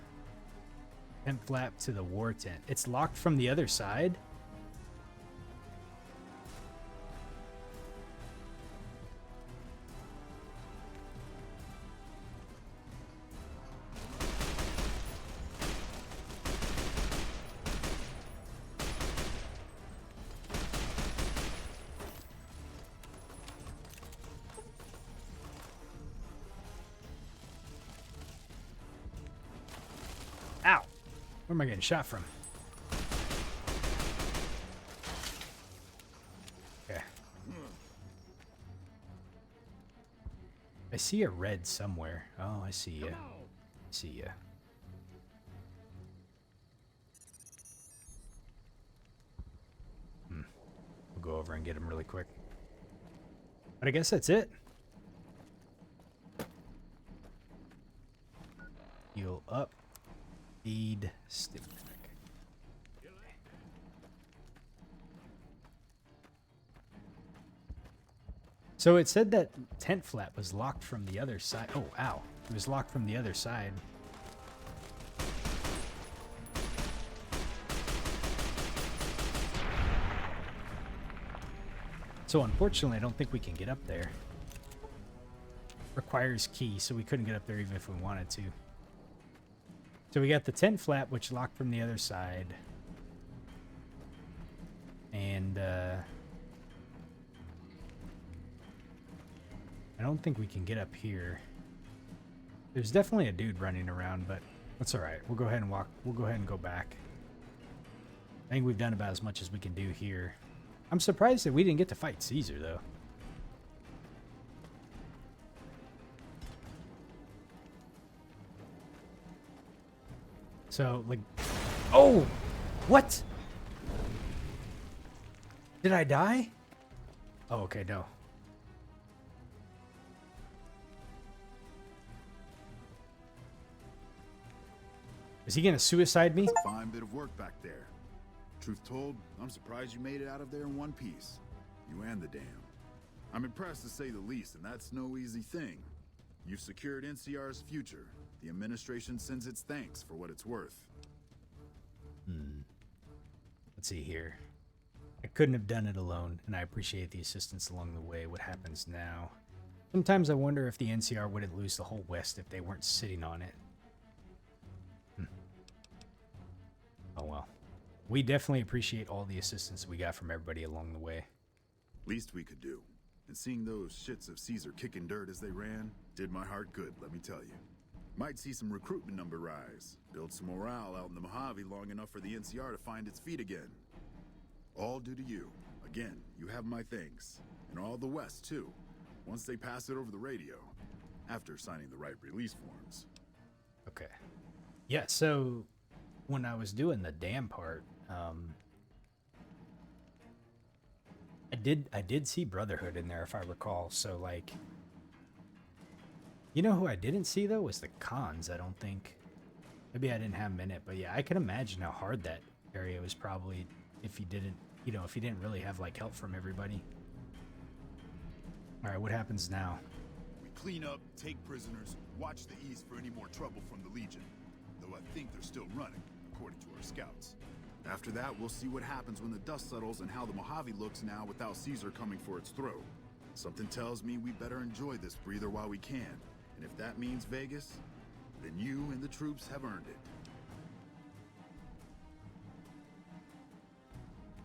Tent flap to the war tent. It's locked from the other side? Ow! Where am I getting shot from? Okay. I see a red somewhere. Oh, I see ya. I see ya. We'll go over and get him really quick. But I guess that's it. Heal up. Feed stick. So it said that tent flap was locked from the other side. Oh, ow. It was locked from the other side. So unfortunately, I don't think we can get up there. Requires key, so we couldn't get up there even if we wanted to. So we got the tent flap, which locked from the other side. And, I don't think we can get up here. There's definitely a dude running around, but that's alright. We'll go ahead and walk. We'll go ahead and go back. I think we've done about as much as we can do here. I'm surprised that we didn't get to fight Caesar, though. So, like... Oh! What? Did I die? Oh, okay, no. Is he gonna suicide me? Fine bit of work back there. Truth told, I'm surprised you made it out of there in one piece. You and the dam. I'm impressed to say the least, and that's no easy thing. You've secured NCR's future. The administration sends its thanks for what it's worth. Let's see here. I couldn't have done it alone, and I appreciate the assistance along the way. What happens now? Sometimes I wonder if the NCR wouldn't lose the whole West if they weren't sitting on it. Oh well. We definitely appreciate all the assistance we got from everybody along the way. Least we could do. And seeing those shits of Caesar kicking dirt as they ran did my heart good, let me tell you. Might see some recruitment number rise, build some morale out in the Mojave long enough for the NCR to find its feet again. All due to you. Again, you have my thanks. And all the West, too. Once they pass it over the radio. After signing the right release forms. Okay. Yeah, so when I was doing the dam part, I did see Brotherhood in there, if I recall. So, like, you know who I didn't see, though, was the cons, I don't think. Maybe I didn't have them in it, but yeah, I can imagine how hard that area was probably if you didn't, if you didn't really have, like, help from everybody. All right, what happens now? We clean up, take prisoners, watch the east for any more trouble from the Legion. Though I think they're still running, according to our scouts. After that, we'll see what happens when the dust settles and how the Mojave looks now without Caesar coming for its throat. Something tells me we better enjoy this breather while we can. And if that means Vegas, then you and the troops have earned it.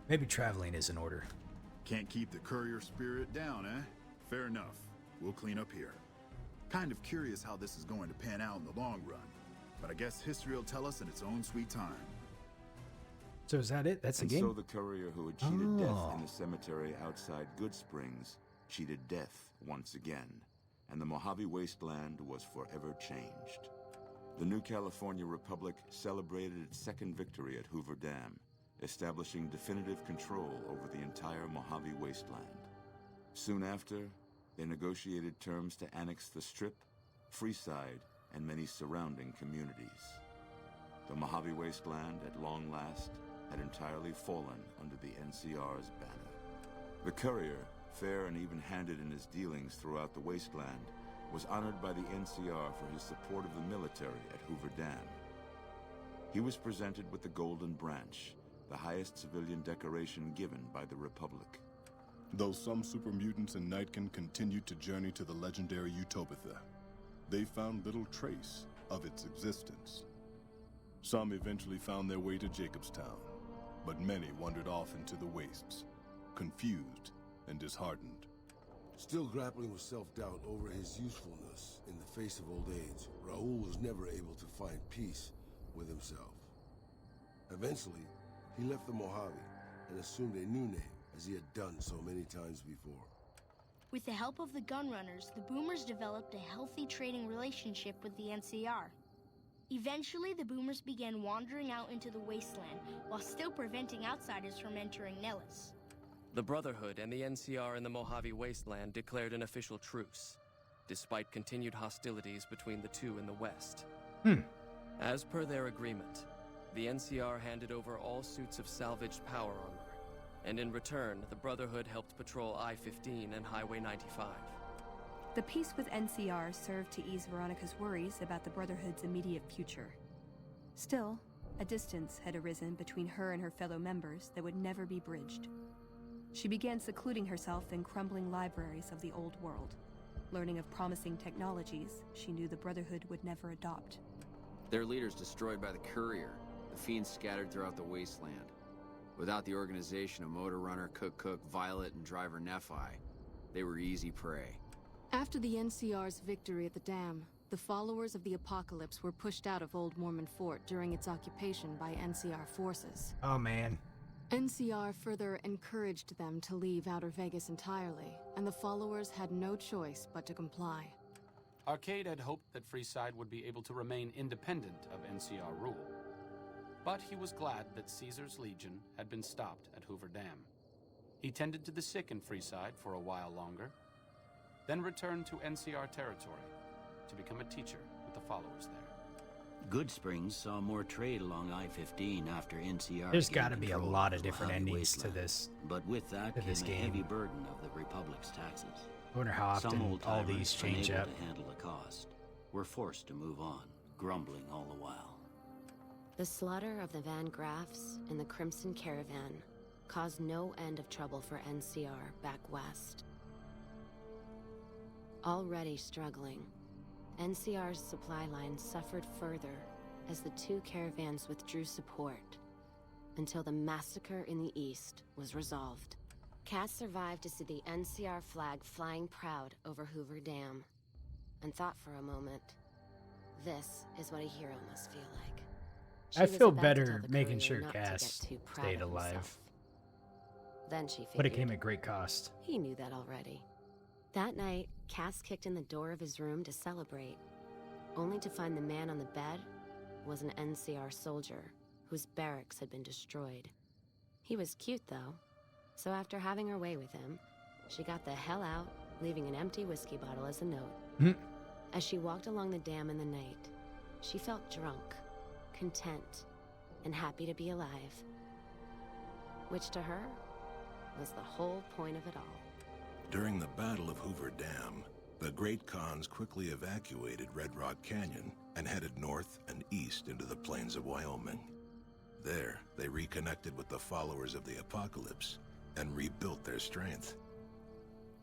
Maybe traveling is in order. Can't keep the courier spirit down, eh? Fair enough. We'll clean up here. Kind of curious how this is going to pan out in the long run. But I guess history will tell us in its own sweet time. So is that it? That's the game? And so the courier who had cheated death in the cemetery outside Good Springs cheated death once again. And the Mojave Wasteland was forever changed. The new California Republic celebrated its second victory at Hoover Dam, establishing definitive control over the entire Mojave Wasteland. Soon after, they negotiated terms to annex the Strip, Freeside, and many surrounding communities. The Mojave Wasteland, at long last, had entirely fallen under the NCR's banner. The courier, fair and even-handed in his dealings throughout the wasteland, was honored by the NCR for his support of the military at Hoover Dam. He was presented with the Golden Branch, the highest civilian decoration given by the Republic. Though some super mutants in Nightkin continued to journey to the legendary Utopia, they found little trace of its existence. Some eventually found their way to Jacobstown, but many wandered off into the wastes, confused and disheartened. Still grappling with self-doubt over his usefulness in the face of old age, Raoul was never able to find peace with himself. Eventually, he left the Mojave and assumed a new name, as he had done so many times before. With the help of the Gunrunners, the Boomers developed a healthy trading relationship with the NCR. Eventually, the Boomers began wandering out into the wasteland, while still preventing outsiders from entering Nellis. The Brotherhood and the NCR in the Mojave Wasteland declared an official truce, despite continued hostilities between the two in the West. As per their agreement, the NCR handed over all suits of salvaged power armor, and in return, the Brotherhood helped patrol I-15 and Highway 95. The peace with NCR served to ease Veronica's worries about the Brotherhood's immediate future. Still, a distance had arisen between her and her fellow members that would never be bridged. She began secluding herself in crumbling libraries of the old world, learning of promising technologies she knew the Brotherhood would never adopt. Their leaders destroyed by the courier, the fiends scattered throughout the wasteland. Without the organization of Motor Runner, Cook, Violet, and Driver Nephi, they were easy prey. After the NCR's victory at the dam, the followers of the Apocalypse were pushed out of Old Mormon Fort during its occupation by NCR forces. Oh, man. NCR further encouraged them to leave Outer Vegas entirely, and the followers had no choice but to comply. Arcade had hoped that Freeside would be able to remain independent of NCR rule. But he was glad that Caesar's Legion had been stopped at Hoover Dam. He tended to the sick in Freeside for a while longer, then returned to NCR territory to become a teacher with the followers there. Good Springs saw more trade along I-15 after NCR. There's got to be a lot of different endings to this. But with that came a heavy burden of the Republic's taxes. I wonder how often all these change up. Unable to handle the cost, were forced to move on. grumbling all the while. The slaughter of the Van Graffs and the Crimson Caravan caused no end of trouble for NCR back west. Already struggling, NCR's supply line suffered further as the two caravans withdrew support until the massacre in the east was resolved. Cass survived to see the NCR flag flying proud over Hoover Dam and thought for a moment, this is what a hero must feel like. She I was feel about to better tell the making courier sure not to Cass get too proud stayed of alive. himself. Then she But it figured came at great cost. he knew that already. That night, Cass kicked in the door of his room to celebrate, only to find the man on the bed was an NCR soldier whose barracks had been destroyed. He was cute, though, so after having her way with him, she got the hell out, leaving an empty whiskey bottle as a note. As she walked along the dam in the night, she felt drunk, content, and happy to be alive. Which to her was the whole point of it all. During the Battle of Hoover Dam, the Great Khans quickly evacuated Red Rock Canyon and headed north and east into the plains of Wyoming. There, they reconnected with the followers of the Apocalypse and rebuilt their strength.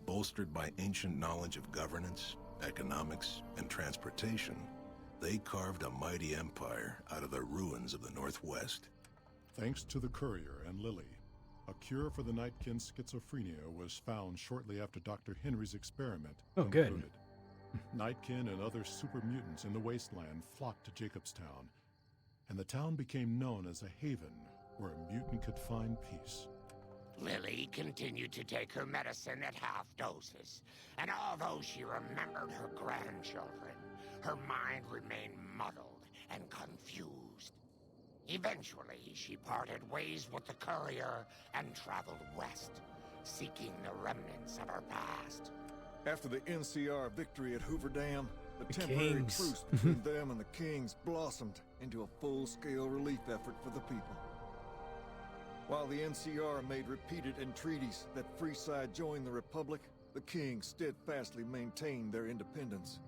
Bolstered by ancient knowledge of governance, economics, and transportation, they carved a mighty empire out of the ruins of the Northwest. Thanks to the courier and Lily, a cure for the Nightkin's schizophrenia was found shortly after Dr. Henry's experiment concluded. Nightkin and other super mutants in the wasteland flocked to Jacobstown, and the town became known as a haven where a mutant could find peace. Lily continued to take her medicine at half doses, and although she remembered her grandchildren, her mind remained muddled and confused. Eventually, she parted ways with the courier and traveled west, seeking the remnants of her past. After the NCR victory at Hoover Dam, the The temporary Kings. truce between them and the Kings blossomed into a full-scale relief effort for the people. While the NCR made repeated entreaties that Freeside join the Republic, the Kings steadfastly maintained their independence.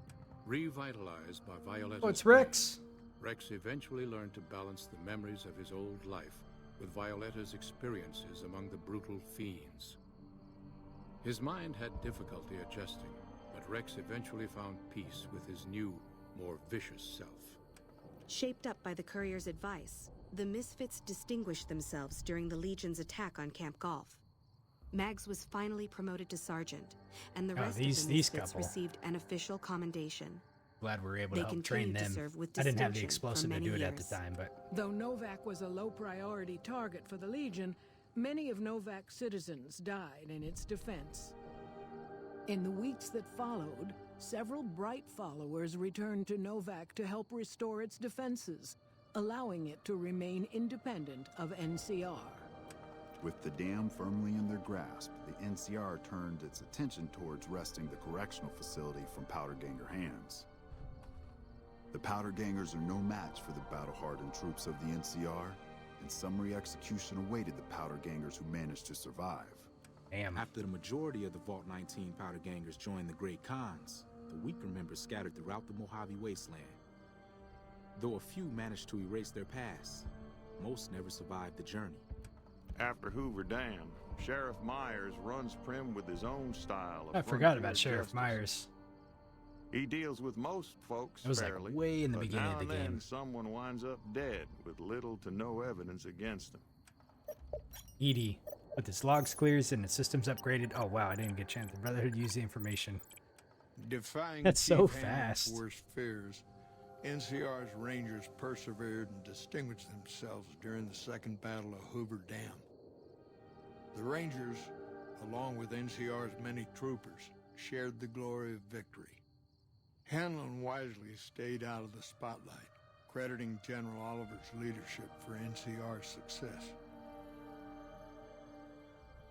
Revitalized by Violetta's Oh, it's Rex. Rex eventually learned to balance the memories of his old life with Violetta's experiences among the brutal fiends. His mind had difficulty adjusting, but Rex eventually found peace with his new, more vicious self. Shaped up by the courier's advice, the Misfits distinguished themselves during the Legion's attack on Camp Golf. Mags was finally promoted to sergeant, and the rest of the Misfits couple. received an official commendation. Glad we were able They to help train continued to them. serve with I didn't have the distinction explosive for to many do it at the years. time, but Though Novak was a low-priority target for the Legion, many of Novak's citizens died in its defense. In the weeks that followed, several bright followers returned to Novak to help restore its defenses, allowing it to remain independent of NCR. With the dam firmly in their grasp, the NCR turned its attention towards wresting the correctional facility from Powderganger hands. The Powdergangers are no match for the battle-hardened troops of the NCR, and summary execution awaited the Powdergangers who managed to survive. After the majority of the Vault 19 Powdergangers joined the Great Khans, the weaker members scattered throughout the Mojave Wasteland. Though a few managed to erase their past, most never survived the journey. After Hoover Dam, Sheriff Myers runs Prim with his own style of I forgot frontier about Sheriff justice. Myers. He deals with most folks It was like fairly, way in the but beginning now of the and then game. someone winds up dead with little to no evidence against him. Edie, with its logs clears and its systems upgraded. Oh wow, I didn't get a chance. The Brotherhood used the information. Defying That's Chief so Hammond's fast. worst fears, NCR's Rangers persevered and distinguished themselves during the Second Battle of Hoover Dam. The Rangers, along with NCR's many troopers, shared the glory of victory. Hanlon wisely stayed out of the spotlight, crediting General Oliver's leadership for NCR's success.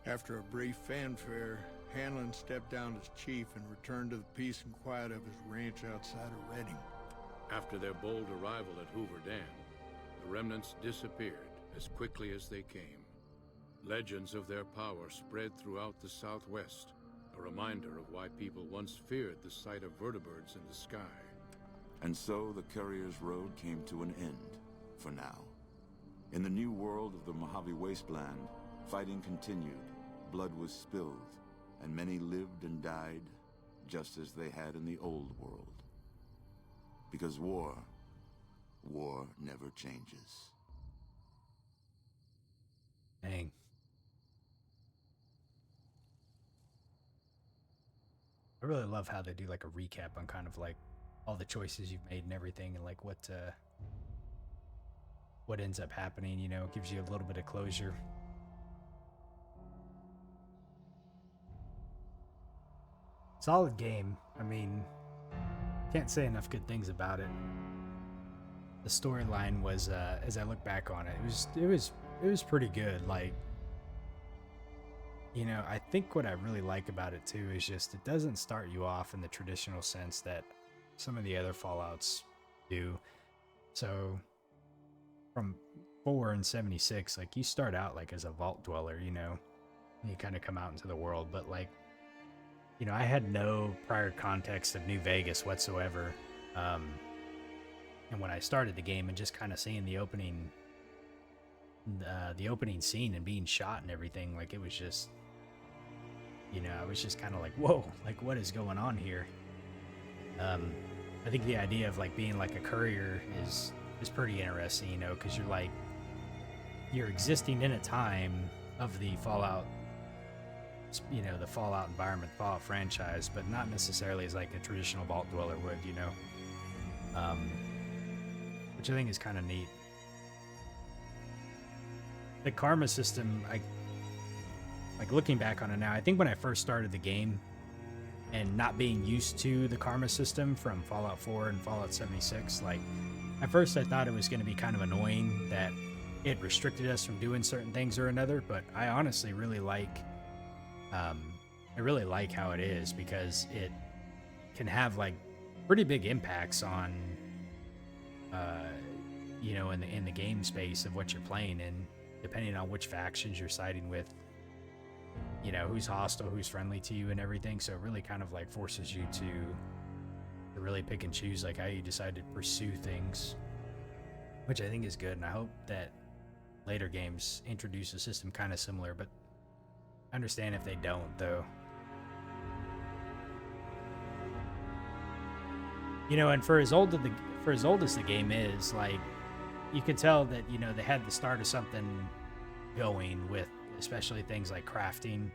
After a brief fanfare, Hanlon stepped down as chief and returned to the peace and quiet of his ranch outside of Redding. After their bold arrival at Hoover Dam, the remnants disappeared as quickly as they came. Legends of their power spread throughout the Southwest, a reminder of why people once feared the sight of vertibirds in the sky. And so the Courier's Road came to an end, for now. In the new world of the Mojave Wasteland, fighting continued, blood was spilled, and many lived and died just as they had in the old world. Because war never changes. Dang. I really love how they do like a recap on kind of like all the choices you've made and everything, and like what ends up happening, you know, it gives you a little bit of closure. Solid game. I mean, can't say enough good things about it. The storyline was, as I look back on it, it was pretty good. Like, you know, I think what I really like about it too is just it doesn't start you off in the traditional sense that some of the other Fallouts do. So from 4 and 76, like you start out like as a vault dweller, you know, and you kind of come out into the world, but like, you know, I had no prior context of New Vegas whatsoever. And when I started the game and just kind of seeing the opening scene and being shot and everything, like it was just, you know, I was just kind of like, whoa, like what is going on here? I think the idea of like being like a courier is pretty interesting, you know, because you're existing in a time of the Fallout, you know, the Fallout environment, Fallout franchise, but not necessarily as like a traditional vault dweller would, you know, which I think is kind of neat. The karma system, like looking back on it now, I think when I first started the game and not being used to the karma system from Fallout 4 and Fallout 76, like at first I thought it was going to be kind of annoying that it restricted us from doing certain things or another, but I honestly really like how it is, because it can have like pretty big impacts on you know, in the game space of what you're playing, and depending on which factions you're siding with, you know, who's hostile, who's friendly to you and everything. So it really kind of like forces you to really pick and choose like how you decide to pursue things, which I think is good. And I hope that later games introduce a system kind of similar, but I understand if they don't, though. You know, and for as old as the game is, like, you could tell that, you know, they had the start of something going with, especially things like crafting.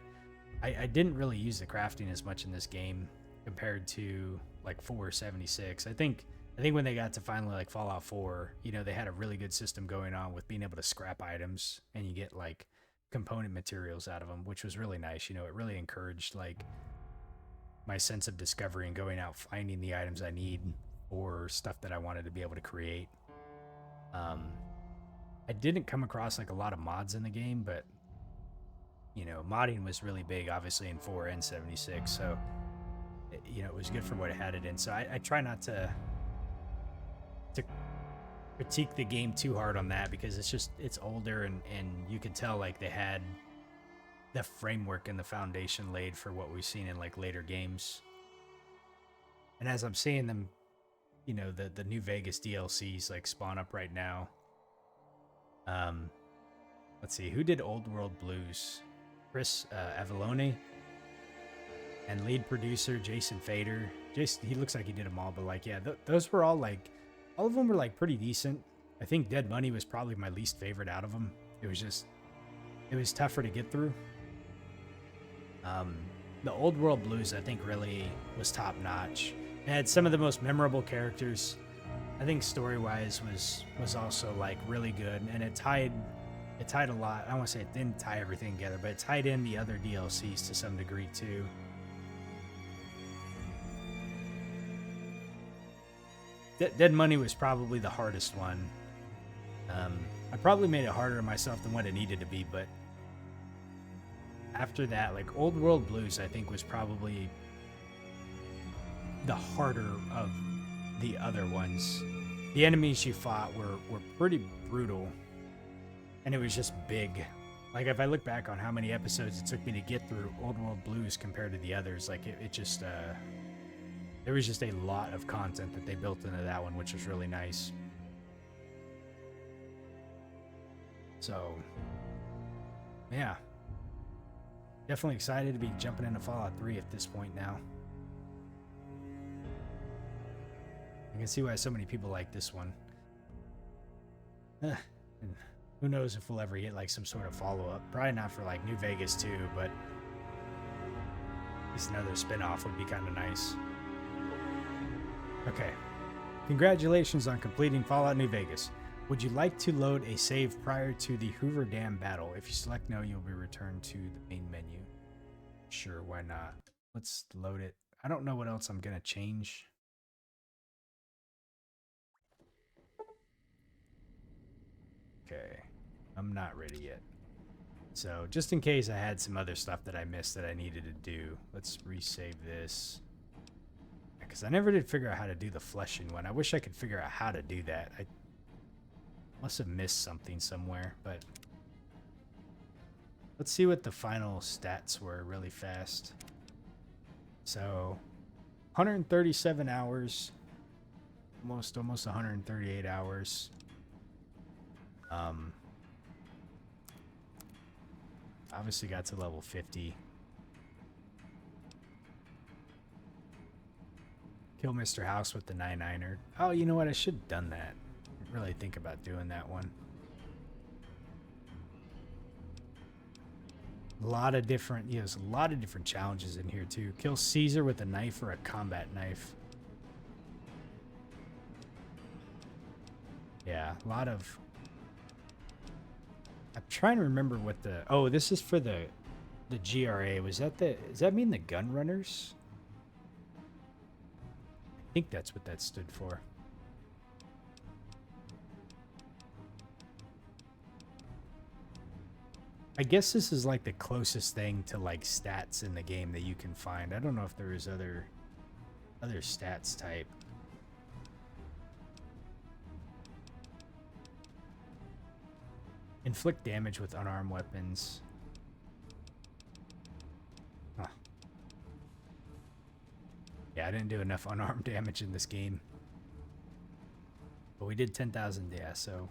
I didn't really use the crafting as much in this game compared to like 476. I think when they got to finally like Fallout 4, you know, they had a really good system going on with being able to scrap items, and you get like component materials out of them, which was really nice. You know, it really encouraged like my sense of discovery and going out finding the items I need or stuff that I wanted to be able to create. I didn't come across like a lot of mods in the game, but you know, modding was really big, obviously, in 4 and 76. So, you know, it was good for what it had it in. So I try not to critique the game too hard on that, because it's older, and you can tell like they had the framework and the foundation laid for what we've seen in like later games. And as I'm seeing them, you know, the New Vegas DLCs like spawn up right now. Let's see, who did Old World Blues? Chris Avallone, and lead producer Jason Fader. He looks like he did them all, but like, yeah, those were all like, all of them were like pretty decent. I think Dead Money was probably my least favorite out of them. It was tougher to get through. The Old World Blues, I think, really was top notch. It had some of the most memorable characters. I think story-wise was also like really good, and it tied a lot. I don't want to say it didn't tie everything together, but it tied in the other DLCs to some degree too. Dead Money was probably the hardest one. I probably made it harder on myself than what it needed to be, but after that, like Old World Blues, I think was probably the harder of the other ones. The enemies you fought were pretty brutal, and it was just big. Like, if I look back on how many episodes it took me to get through Old World Blues compared to the others, like it just There was just a lot of content that they built into that one, which was really nice. So, yeah. Definitely excited to be jumping into Fallout 3 at this point now. I can see why so many people like this one. And who knows if we'll ever get like some sort of follow-up. Probably not for like New Vegas 2, but at least another spin-off would be kind of nice. Okay. Congratulations on completing Fallout New Vegas. Would you like to load a save prior to the Hoover Dam battle? If you select no, you'll be returned to the main menu. Sure, why not? Let's load it. I don't know what else I'm going to change. Okay. I'm not ready yet. So, just in case I had some other stuff that I missed that I needed to do, let's resave this. Because I never did figure out how to do the fleshing one. I wish I could figure out how to do that. I must have missed something somewhere, but let's see what the final stats were really fast. So, 137 hours, almost 138 hours. Obviously got to level 50. Kill Mr. House with the 9-9er. Oh, you know what? I should have done that. Didn't really think about doing that one. A lot of different, there's a lot of different challenges in here too. Kill Caesar with a knife or a combat knife. Yeah, a lot of... I'm trying to remember what the... Oh, this is for the GRA. Was that the... Does that mean the gun runners? I think that's what that stood for. I guess this is like the closest thing to like stats in the game that you can find. I don't know if there is other stats type. Inflict damage with unarmed weapons. Huh. Yeah, I didn't do enough unarmed damage in this game. But we did 10,000, yeah, so...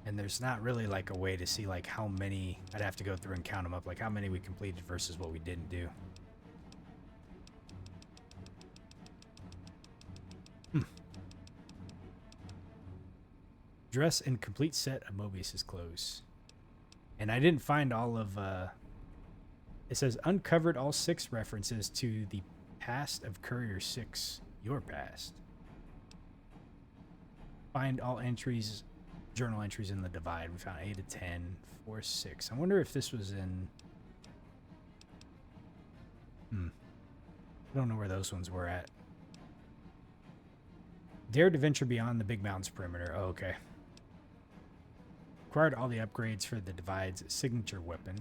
And there's not really like a way to see like how many... I'd have to go through and count them up, like how many we completed versus what we didn't do. Dress and complete set of Mobius's clothes. And I didn't find all of... It says uncovered all 6 references to the past of Courier 6. Your past. Find all entries... Journal entries in the Divide. We found 8 of 10, 4, 6. I wonder if this was in... I don't know where those ones were at. Dare to venture beyond the Big Mountain's perimeter. Oh, okay. Acquired all the upgrades for the Divide's signature weapon.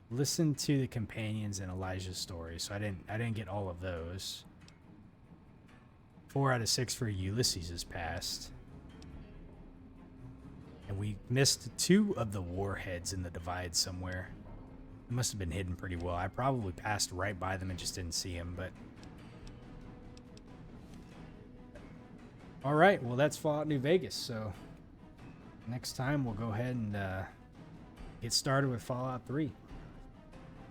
Listen to the companions in Elijah's story. So I didn't get all of those. 4 out of 6 for Ulysses' past. And we missed 2 of the warheads in the Divide somewhere. It must have been hidden pretty well. I probably passed right by them and just didn't see them, but... Alright, well that's Fallout New Vegas, so... Next time we'll go ahead and get started with Fallout 3.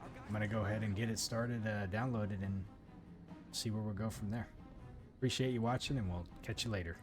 I'm going to go ahead and get it started, downloaded, and see where we'll go from there. Appreciate you watching, and we'll catch you later.